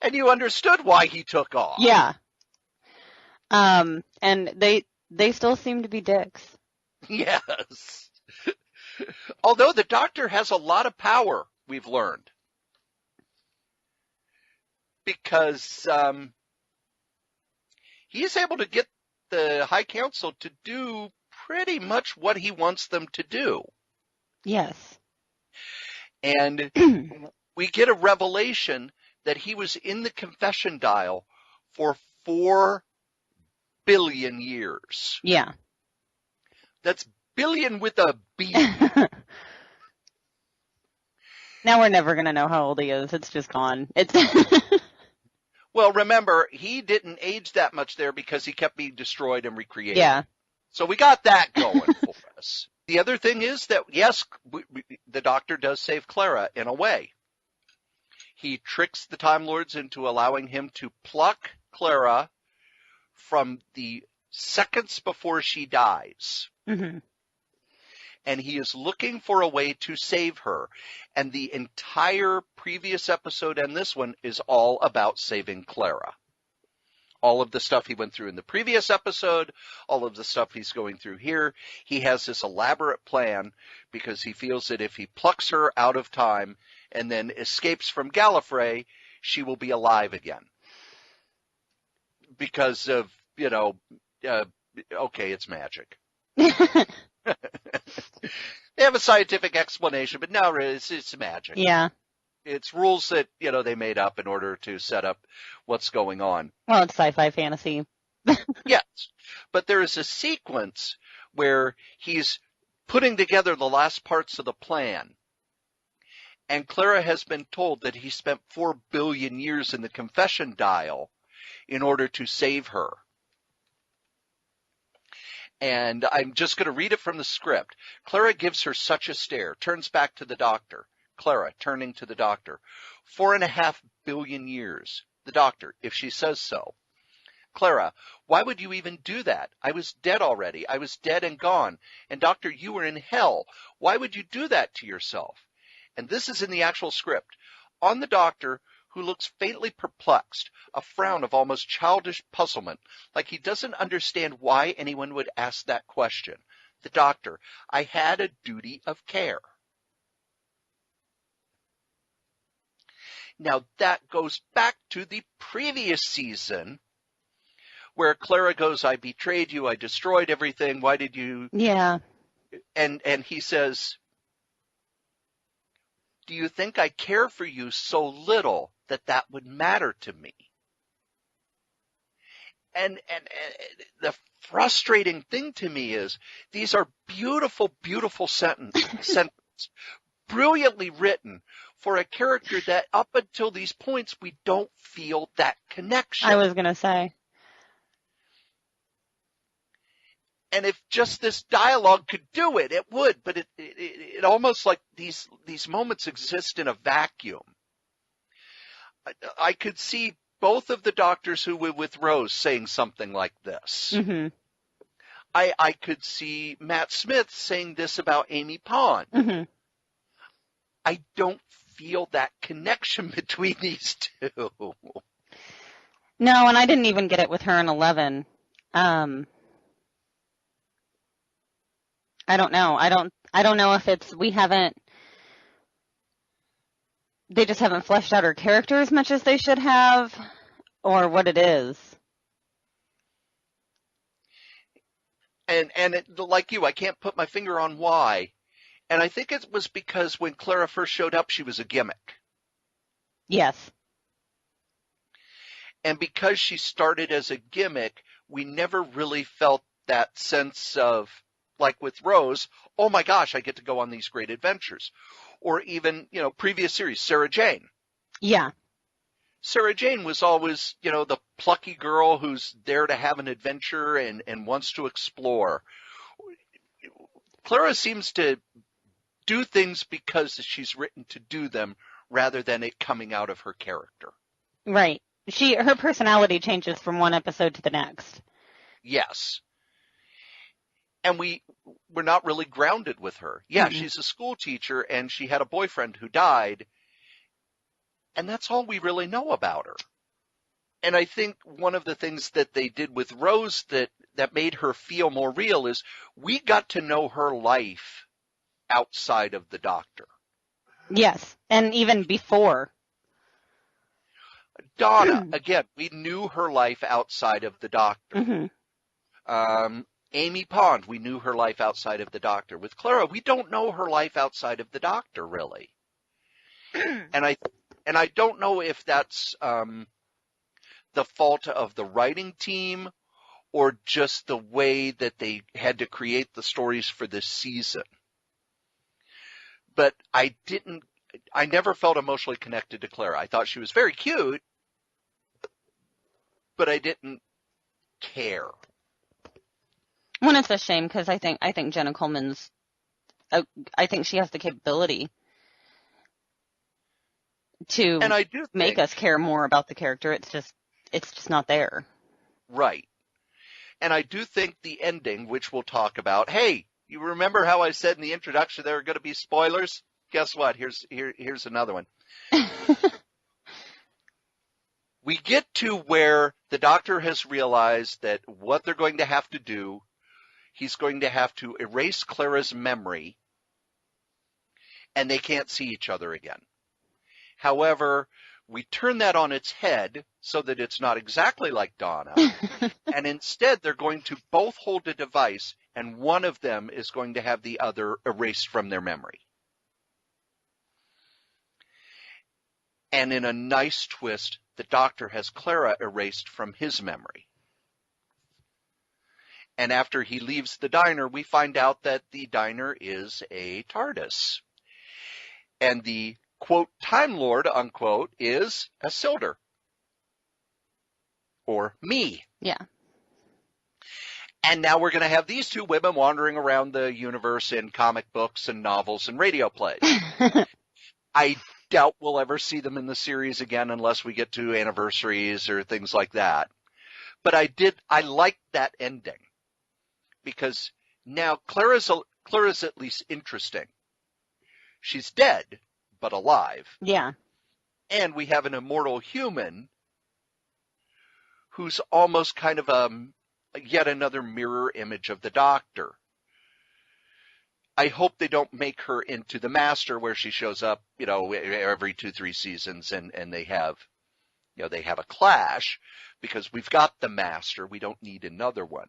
And you understood why he took off. Yeah. And they still seem to be dicks. Yes. Although the Doctor has a lot of power, we've learned. Because he is able to get the High Council to do pretty much what he wants them to do. Yes. And we get a revelation that he was in the confession dial for 4 billion years. Yeah. That's billion with a B. Now we're never going to know how old he is. It's just gone. It's Well, remember, he didn't age that much there because he kept being destroyed and recreated. Yeah. So we got that going for us. The other thing is that, yes, the Doctor does save Clara in a way. He tricks the Time Lords into allowing him to pluck Clara from the seconds before she dies. Mm-hmm. And he is looking for a way to save her. And the entire previous episode and this one is all about saving Clara. All of the stuff he went through in the previous episode, all of the stuff he's going through here, he has this elaborate plan because he feels that if he plucks her out of time and then escapes from Gallifrey, she will be alive again. Because of, okay, it's magic. They have a scientific explanation, but no, it's magic. Yeah. It's rules that, they made up in order to set up what's going on. Well, it's sci-fi fantasy. Yes, but there is a sequence where he's putting together the last parts of the plan. And Clara has been told that he spent 4 billion years in the confession dial in order to save her. And I'm just going to read it from the script. Clara gives her such a stare, turns back to the Doctor. Clara, turning to the Doctor. 4.5 billion years. The Doctor, if she says so. Clara, why would you even do that? I was dead already. I was dead and gone. And Doctor, you were in hell. Why would you do that to yourself? And this is in the actual script. On the Doctor, who looks faintly perplexed, a frown of almost childish puzzlement, like he doesn't understand why anyone would ask that question. The Doctor, I had a duty of care. Now that goes back to the previous season where Clara goes, I betrayed you, I destroyed everything, why did you? Yeah. And he says, do you think I care for you so little that would matter to me? And the frustrating thing to me is these are beautiful, beautiful sentences, brilliantly written for a character that up until these points we don't feel that connection. I was going to say. And if just this dialogue could do it, it would. But it almost like these moments exist in a vacuum. I could see both of the Doctors who were with Rose saying something like this. Mm-hmm. I could see Matt Smith saying this about Amy Pond. Mm-hmm. I don't feel that connection between these two. No, and I didn't even get it with her in 11. I don't know. I don't know if it's they just haven't fleshed out her character as much as they should have, or what it is. And like you, I can't put my finger on why. And I think it was because when Clara first showed up, she was a gimmick. Yes. And because she started as a gimmick, we never really felt that sense of, like with Rose, oh my gosh, I get to go on these great adventures. Or even, previous series, Sarah Jane. Yeah. Sarah Jane was always, the plucky girl who's there to have an adventure and wants to explore. Clara seems to do things because she's written to do them rather than it coming out of her character. Right. Her personality changes from one episode to the next. Yes. And we're not really grounded with her. Yeah, Mm-hmm. She's a school teacher and she had a boyfriend who died. And that's all we really know about her. And I think one of the things that they did with Rose that made her feel more real is we got to know her life outside of the doctor. Yes, and even before. Donna, again, we knew her life outside of the doctor. Mm-hmm. Amy Pond, we knew her life outside of the doctor. With Clara, we don't know her life outside of the doctor, really. And I don't know if that's the fault of the writing team or just the way that they had to create the stories for this season. But I never felt emotionally connected to Clara. I thought she was very cute, but I didn't care. Well, it's a shame because I think Jenna Coleman's, I think she has the capability to And I do make us care more about the character. It's just not there. Right. And I do think the ending, which we'll talk about, hey, you remember how I said in the introduction there are going to be spoilers? Guess what? Here's another one. We get to where the doctor has realized that what they're going to have to do, he's going to have to erase Clara's memory, and they can't see each other again. However, we turn that on its head so that it's not exactly like Donna, and instead they're going to both hold a device, and one of them is going to have the other erased from their memory. And in a nice twist, the doctor has Clara erased from his memory. And after he leaves the diner, we find out that the diner is a TARDIS. And the, quote, Time Lord, unquote, is Isildur. Or me. Yeah. And now we're going to have these two women wandering around the universe in comic books and novels and radio plays. I doubt we'll ever see them in the series again unless we get to anniversaries or things like that. But I liked that ending because now Clara's at least interesting. She's dead, but alive. Yeah. And we have an immortal human who's almost kind of yet another mirror image of the Doctor. I hope they don't make her into the Master where she shows up, every 2-3 seasons and they have a clash because we've got the Master. We don't need another one.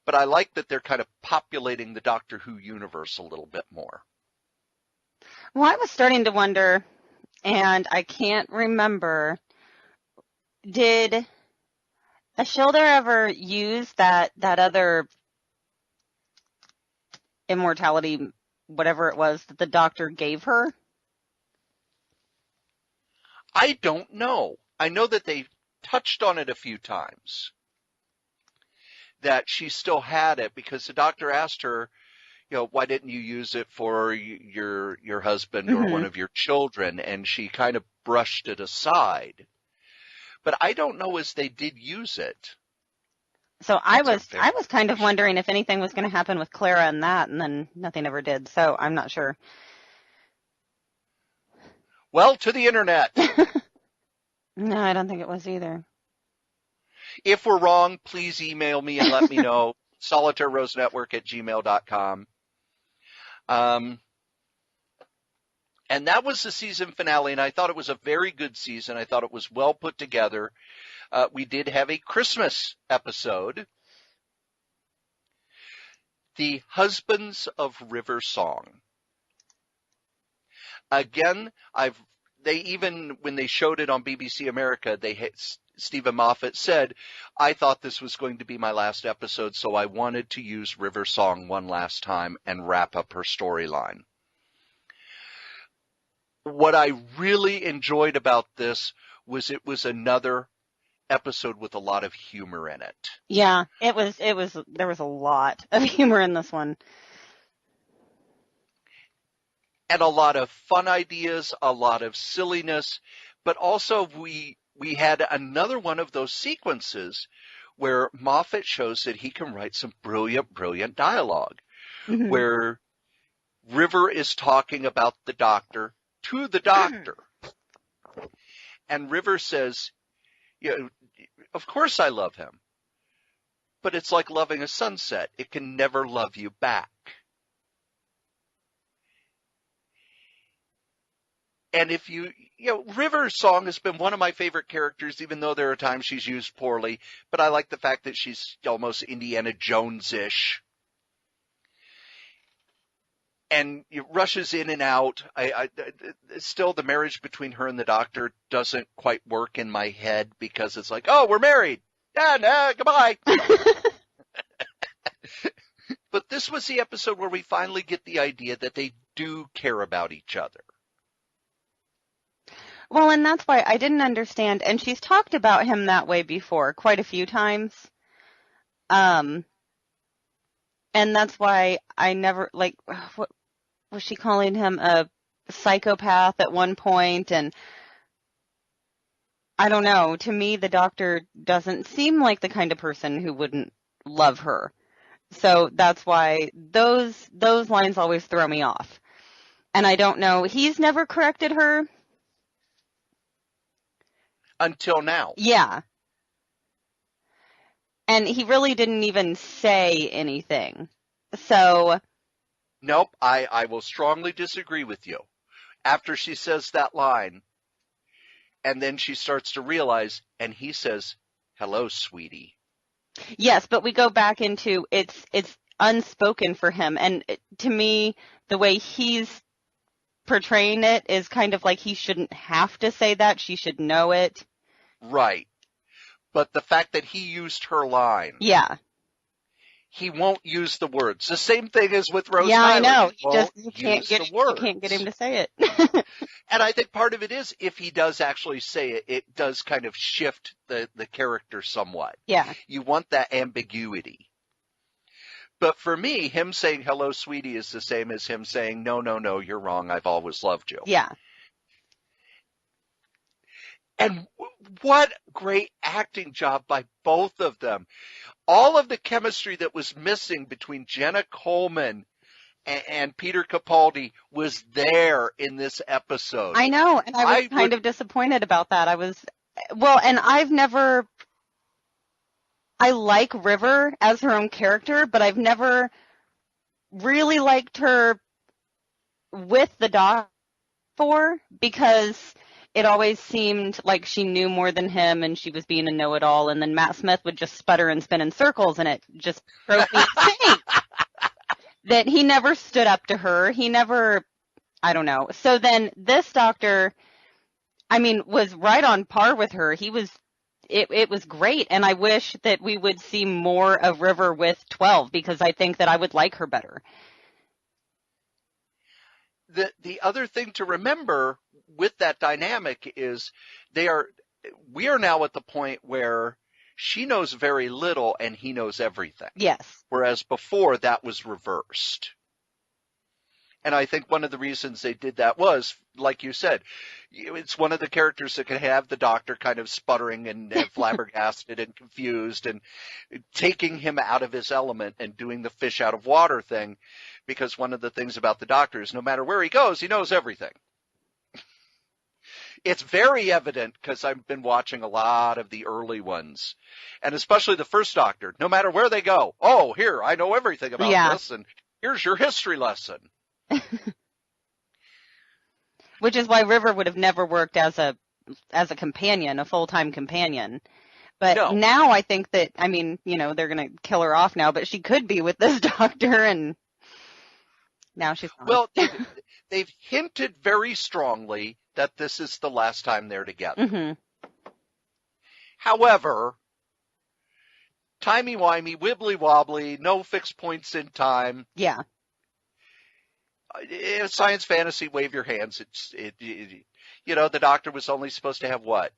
But I like that they're kind of populating the Doctor Who universe a little bit more. Well, I was starting to wonder, and I can't remember, did Isildur ever use that other immortality, whatever it was, that the Doctor gave her? I don't know. I know that they touched on it a few times, that she still had it because the Doctor asked her, why didn't you use it for your husband or one of your children? And she kind of brushed it aside. But I don't know as they did use it. So I was kind of wondering if anything was going to happen with Clara and that, and then nothing ever did. So I'm not sure. Well, to the internet. No, I don't think it was either. If we're wrong, please email me and let me know. SolitaireRoseNetwork@gmail.com. And that was the season finale, and I thought it was a very good season. I thought it was well put together. We did have a Christmas episode. The Husbands of River Song. Again, when they showed it on BBC America, Stephen Moffat said, I thought this was going to be my last episode, so I wanted to use River Song one last time and wrap up her storyline. What I really enjoyed about this was it was another episode with a lot of humor in it. Yeah, there was a lot of humor in this one. And a lot of fun ideas, a lot of silliness, but also we had another one of those sequences where Moffat shows that he can write some brilliant, brilliant dialogue, where River is talking about the Doctor to the Doctor. And River says, of course I love him, but it's like loving a sunset. It can never love you back. And if River's song has been one of my favorite characters, even though there are times she's used poorly. But I like the fact that she's almost Indiana Jones-ish. And it rushes in and out. Still, the marriage between her and the doctor doesn't quite work in my head because it's like, oh, we're married. Yeah, goodbye. But this was the episode where we finally get the idea that they do care about each other. Well, and that's why I didn't understand, and she's talked about him that way before quite a few times. And that's why I never, like, what was she calling him, a psychopath at one point? And I don't know, to me the doctor doesn't seem like the kind of person who wouldn't love her. So that's why those lines always throw me off. And I don't know, he's never corrected her. Until now. Yeah. And he really didn't even say anything. So. Nope, I will strongly disagree with you. After she says that line, and then she starts to realize, and he says, hello, sweetie. Yes, but we go back into it's unspoken for him. And to me, the way he's portraying it is kind of like he shouldn't have to say that. She should know it. Right. But the fact that he used her line. Yeah. He won't use the words. The same thing as with Rose Yeah, Tyler. I know. You can't get him to say it. And I think part of it is if he does actually say it, it does kind of shift the character somewhat. Yeah. You want that ambiguity. But for me, him saying hello, sweetie is the same as him saying, no, you're wrong. I've always loved you. Yeah. And what great acting job by both of them. All of the chemistry that was missing between Jenna Coleman and Peter Capaldi was there in this episode. I know, and I was kind of disappointed about that. And I like River as her own character, but I've never really liked her with the doctor because it always seemed like she knew more than him and she was being a know-it-all, and then Matt Smith would just sputter and spin in circles, and it just drove me insane. That he never stood up to her. He never, I don't know. So then this doctor, was right on par with her. It was great, and I wish that we would see more of River with 12 because I think that I would like her better. The other thing to remember with that dynamic is we are now at the point where she knows very little and he knows everything. Yes. Whereas before that was reversed. And I think one of the reasons they did that was, like you said, it's one of the characters that can have the doctor kind of sputtering and flabbergasted and confused and taking him out of his element and doing the fish out of water thing. Because one of the things about the doctor is no matter where he goes, he knows everything. It's very evident because I've been watching a lot of the early ones, and especially the first Doctor. No matter where they go, oh, here, I know everything about this, and here's your history lesson. Which is why River would have never worked as a companion, a full-time companion. But now I think that, they're going to kill her off now, but she could be with this doctor, and now she's not. Well, they've hinted very strongly that this is the last time they're together. Mm-hmm. However, timey-wimey, wibbly-wobbly, no fixed points in time. Yeah. Science fantasy, wave your hands. The doctor was only supposed to have what?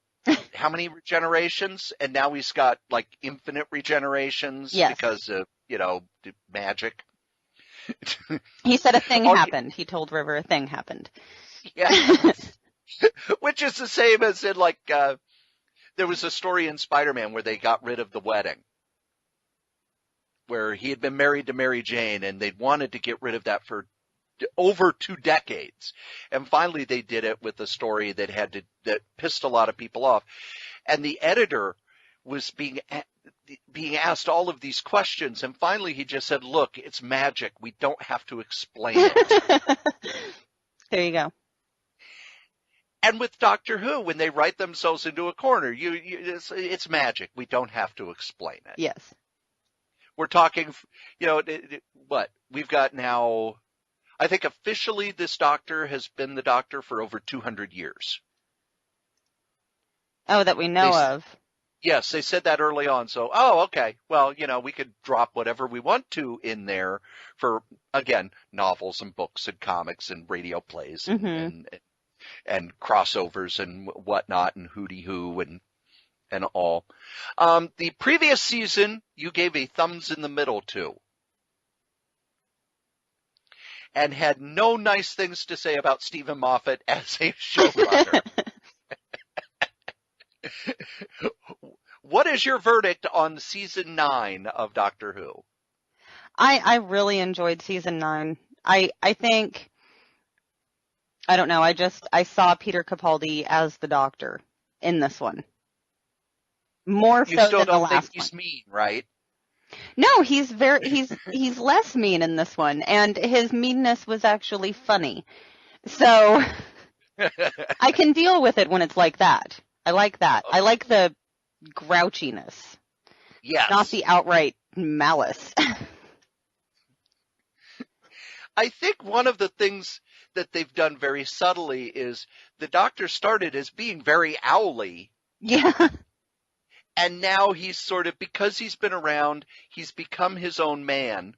How many regenerations? And now he's got like infinite regenerations because of, magic. He said a thing happened. He told River a thing happened. Yeah. Which is the same as in there was a story in Spider-Man where they got rid of the wedding. Where he had been married to Mary Jane and they'd wanted to get rid of that for over 2 decades. And finally they did it with a story that pissed a lot of people off. And the editor was being asked all of these questions. And finally he just said, look, it's magic. We don't have to explain it. There you go. And with Doctor Who, when they write themselves into a corner, it's magic. We don't have to explain it. Yes. We're talking, what? We've got now, I think officially this Doctor has been the Doctor for over 200 years. Oh, that we know of. Yes, they said that early on. So, okay. Well, we could drop whatever we want to in there for, again, novels and books and comics and radio plays and crossovers and whatnot and Hootie Who and all. The previous season, you gave a thumbs in the middle to, and had no nice things to say about Stephen Moffat as a showrunner. What is your verdict on season 9 of Doctor Who? I really enjoyed season 9. I think, I don't know, I saw Peter Capaldi as the Doctor in this one. More so than the last one. You still don't think he's mean, right? No, he's less mean in this one, and his meanness was actually funny. So I can deal with it when it's like that. I like that. I like the grouchiness. Yes. Not the outright malice. I think one of the things that they've done very subtly is the Doctor started as being very owly. Yeah. And now he's sort of, because he's been around, he's become his own man.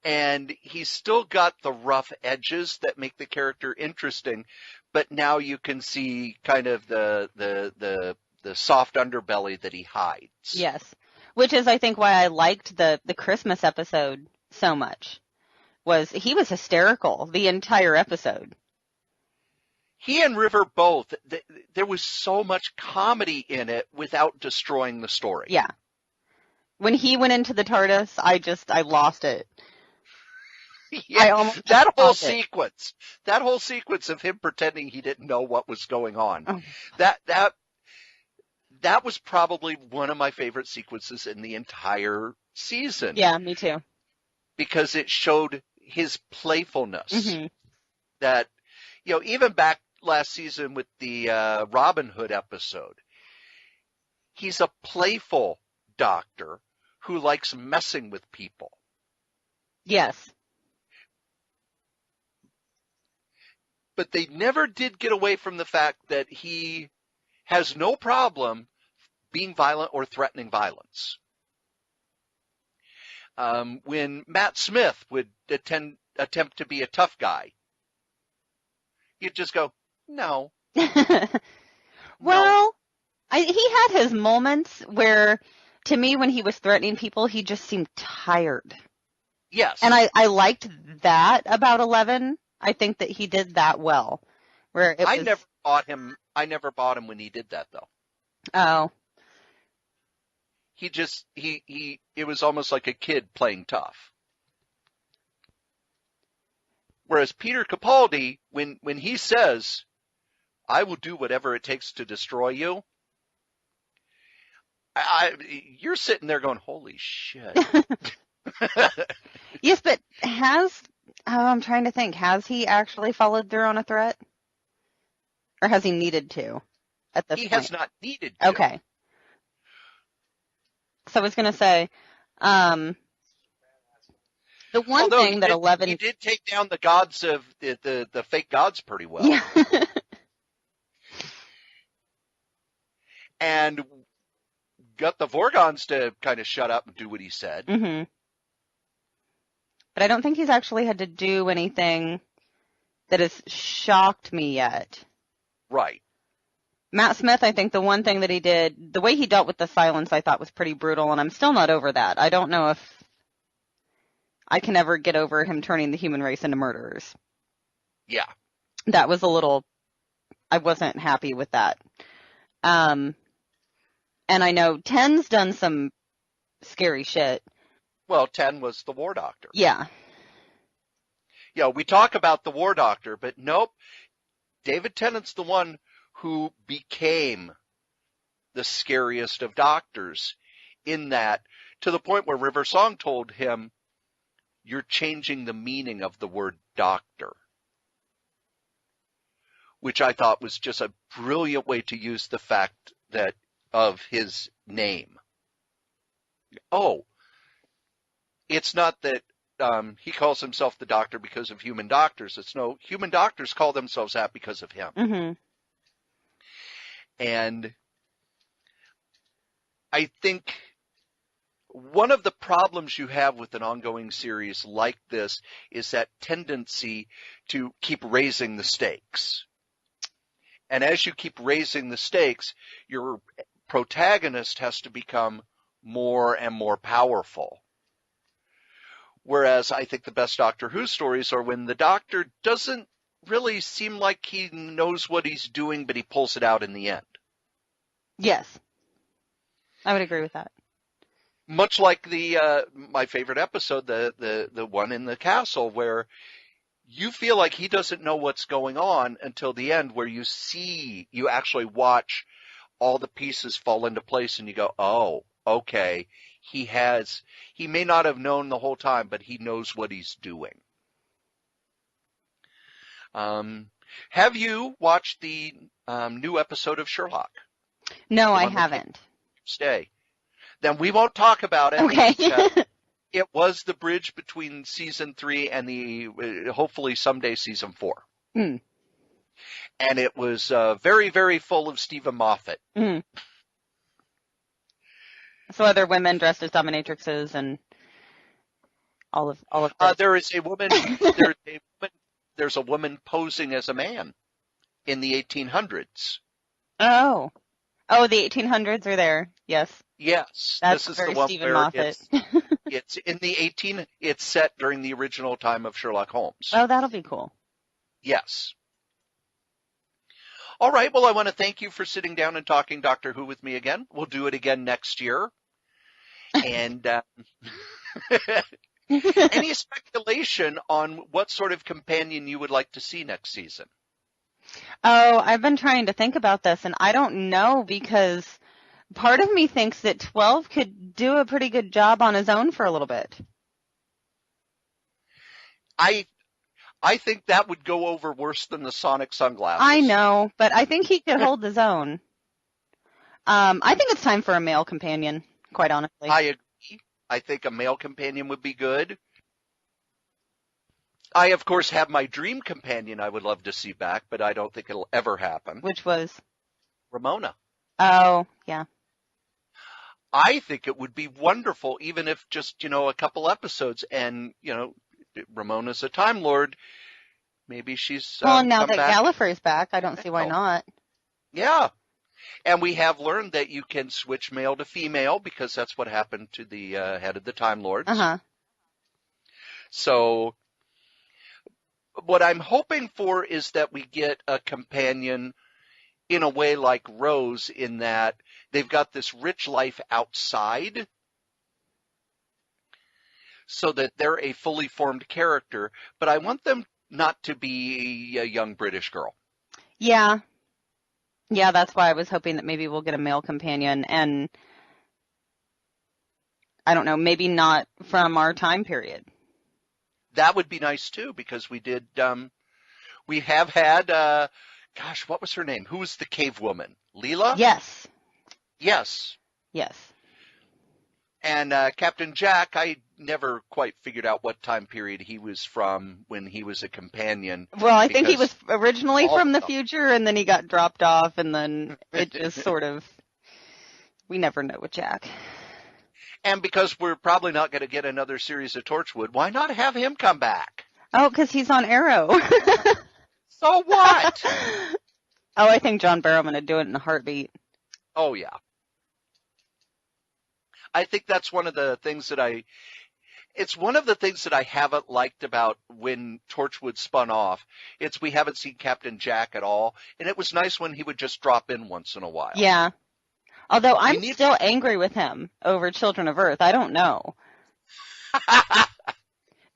And he's still got the rough edges that make the character interesting. But now you can see kind of the soft underbelly that he hides. Yes. Which is, I think, why I liked the Christmas episode so much. He was hysterical the entire episode. He and River both, there was so much comedy in it without destroying the story. Yeah. When he went into the TARDIS, I lost it. Yeah, that whole sequence of him pretending he didn't know what was going on, that was probably one of my favorite sequences in the entire season. Yeah, me too. Because it showed his playfulness that, even back last season with the Robin Hood episode, he's a playful Doctor who likes messing with people. Yes. But they never did get away from the fact that he has no problem being violent or threatening violence. When Matt Smith would attempt to be a tough guy, you'd just go, no. Well, he had his moments where, to me, when he was threatening people, he just seemed tired. Yes. And I liked that about 11. I think that he did that well. I never bought him when he did that, though. Oh. It was almost like a kid playing tough. Whereas Peter Capaldi, when he says, I will do whatever it takes to destroy you, you're sitting there going, holy shit. Yes, but I'm trying to think, has he actually followed through on a threat? Or has he needed to at this point? He has not needed to. Okay. So I was going to say, the one thing that 11... He did take down the gods of the fake gods pretty well. Yeah. And got the Vorgons to kind of shut up and do what he said. Mm-hmm. But I don't think he's actually had to do anything that has shocked me yet. Right. Matt Smith, I think the one thing that he did, the way he dealt with the silence, I thought was pretty brutal, and I'm still not over that. I don't know if I can ever get over him turning the human race into murderers. Yeah. That was I wasn't happy with that. And I know 10's done some scary shit. Well, 10 was the War Doctor. Yeah. Yeah, we talk about the War Doctor, but nope. David Tennant's the one who became the scariest of doctors in that, to the point where River Song told him, you're changing the meaning of the word doctor. which I thought was just a brilliant way to use the fact that of his name. Oh, it's not that he calls himself the Doctor because of human doctors. It's no, human doctors call themselves that because of him. Mm-hmm. And I think one of the problems you have with an ongoing series like this is that tendency to keep raising the stakes. And as you keep raising the stakes, your protagonist has to become more and more powerful. Whereas I think the best Doctor Who stories are when the Doctor doesn't really seem like he knows what he's doing, but he pulls it out in the end. Yes. I would agree with that. Much like the my favorite episode, the one in the castle, where you feel like he doesn't know what's going on until the end, where you actually watch all the pieces fall into place and you go, oh, okay, he may not have known the whole time, but he knows what he's doing. Have you watched the new episode of Sherlock? No, I haven't. Stay. Then we won't talk about it. Okay. It was the bridge between season 3 and the hopefully someday season 4. Mm. And it was very, very full of Stephen Moffat. Mm. So are there women dressed as dominatrixes and all of this? There is a woman. There's a woman posing as a man in the 1800s. Oh, the 1800s are there. Yes. Yes, That's this is very the one Stephen where Moffat. it's in the It's set during the original time of Sherlock Holmes. Oh, that'll be cool. Yes. All right. Well, I want to thank you for sitting down and talking Doctor Who with me again. We'll do it again next year. And any speculation on what sort of companion you would like to see next season? Oh, I've been trying to think about this, and I don't know, because part of me thinks that 12 could do a pretty good job on his own for a little bit. I think that would go over worse than the sonic sunglasses. I know, but I think he could hold his own. I think it's time for a male companion, quite honestly. I agree. I think a male companion would be good. I, of course, have my dream companion I would love to see back, but I don't think it'll ever happen. Which was? Ramona. Oh, yeah. I think it would be wonderful, even if just, a couple episodes, and, Ramona's a Time Lord. Maybe she's well, now come that back. Gallifrey's back, I don't see why not. Yeah. And we have learned that you can switch male to female, because that's what happened to the head of the Time Lords. Uh-huh. So what I'm hoping for is that we get a companion in a way like Rose, in that they've got this rich life outside, so that they're a fully formed character, but I want them not to be a young British girl. Yeah. Yeah, that's why I was hoping that maybe we'll get a male companion, and I don't know, maybe not from our time period. That would be nice too, because we have had, what was her name? Who was the cave woman? Leela? Yes. Yes. Yes. And Captain Jack, I never quite figured out what time period he was from when he was a companion. Well, I think he was originally from the future, and then he got dropped off, and then it just sort of, we never know with Jack. And because we're probably not going to get another series of Torchwood, why not have him come back? Oh, because he's on Arrow. So what? Oh, I think John Barrowman would do it in a heartbeat. Oh, yeah. I think that's one of the things that it's one of the things that I haven't liked about when Torchwood spun off. We haven't seen Captain Jack at all, and it was nice when he would just drop in once in a while. Yeah. Although I'm still angry with him over Children of Earth. I don't know.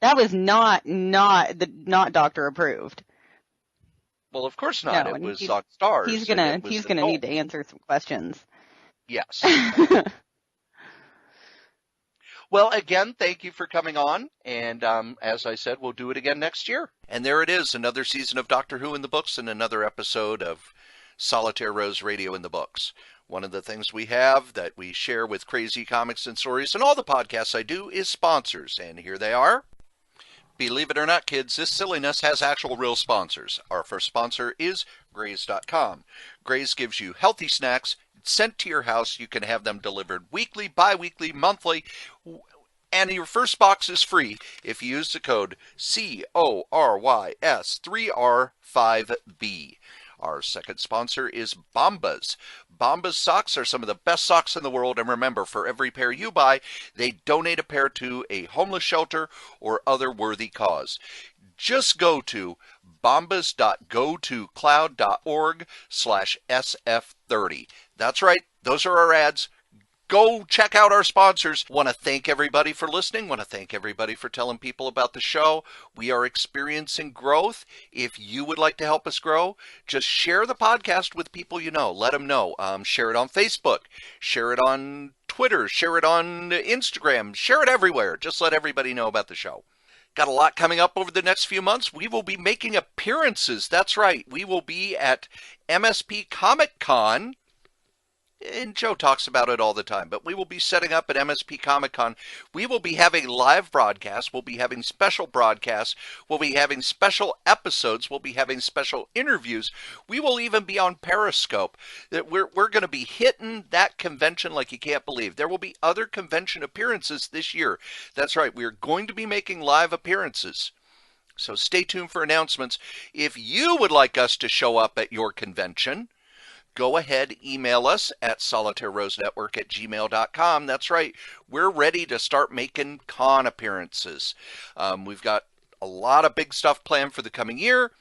That was not Doctor approved. Well, of course not. No, it was on Stars. He's gonna need to answer some questions. Yes. Well, again, thank you for coming on. And as I said, we'll do it again next year. And there it is, another season of Doctor Who in the books and another episode of Solitaire Rose Radio in the books. One of the things we have that we share with Crazy Comics and Stories and all the podcasts I do is sponsors. And here they are. Believe it or not, kids, this silliness has actual real sponsors. Our first sponsor is Graze.com. Graze gives you healthy snacks sent to your house. You can have them delivered weekly, bi-weekly, monthly, and your first box is free if you use the code CORYS3R5B. Our second sponsor is Bombas. Bombas socks are some of the best socks in the world, and remember, for every pair you buy, they donate a pair to a homeless shelter or other worthy cause. Just go to bombas.gotocloud.org/SF30. That's right, those are our ads. Go check out our sponsors. Want to thank everybody for listening. Want to thank everybody for telling people about the show. We are experiencing growth. If you would like to help us grow, just share the podcast with people you know. Let them know. Share it on Facebook. Share it on Twitter. Share it on Instagram. Share it everywhere. Just let everybody know about the show. Got a lot coming up over the next few months. We will be making appearances. That's right. We will be at MSP Comic Con. And Joe talks about it all the time, but we will be setting up at MSP Comic Con. We will be having live broadcasts. We'll be having special broadcasts. We'll be having special episodes. We'll be having special interviews. We will even be on Periscope. We're going to be hitting that convention like you can't believe. There will be other convention appearances this year. That's right. We're going to be making live appearances. So stay tuned for announcements. If you would like us to show up at your convention, go ahead, email us at solitairerosenetwork@gmail.com. That's right. We're ready to start making con appearances. We've got a lot of big stuff planned for the coming year.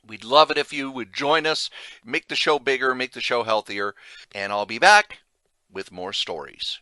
We'd love it if you would join us, make the show bigger, make the show healthier, and I'll be back with more stories.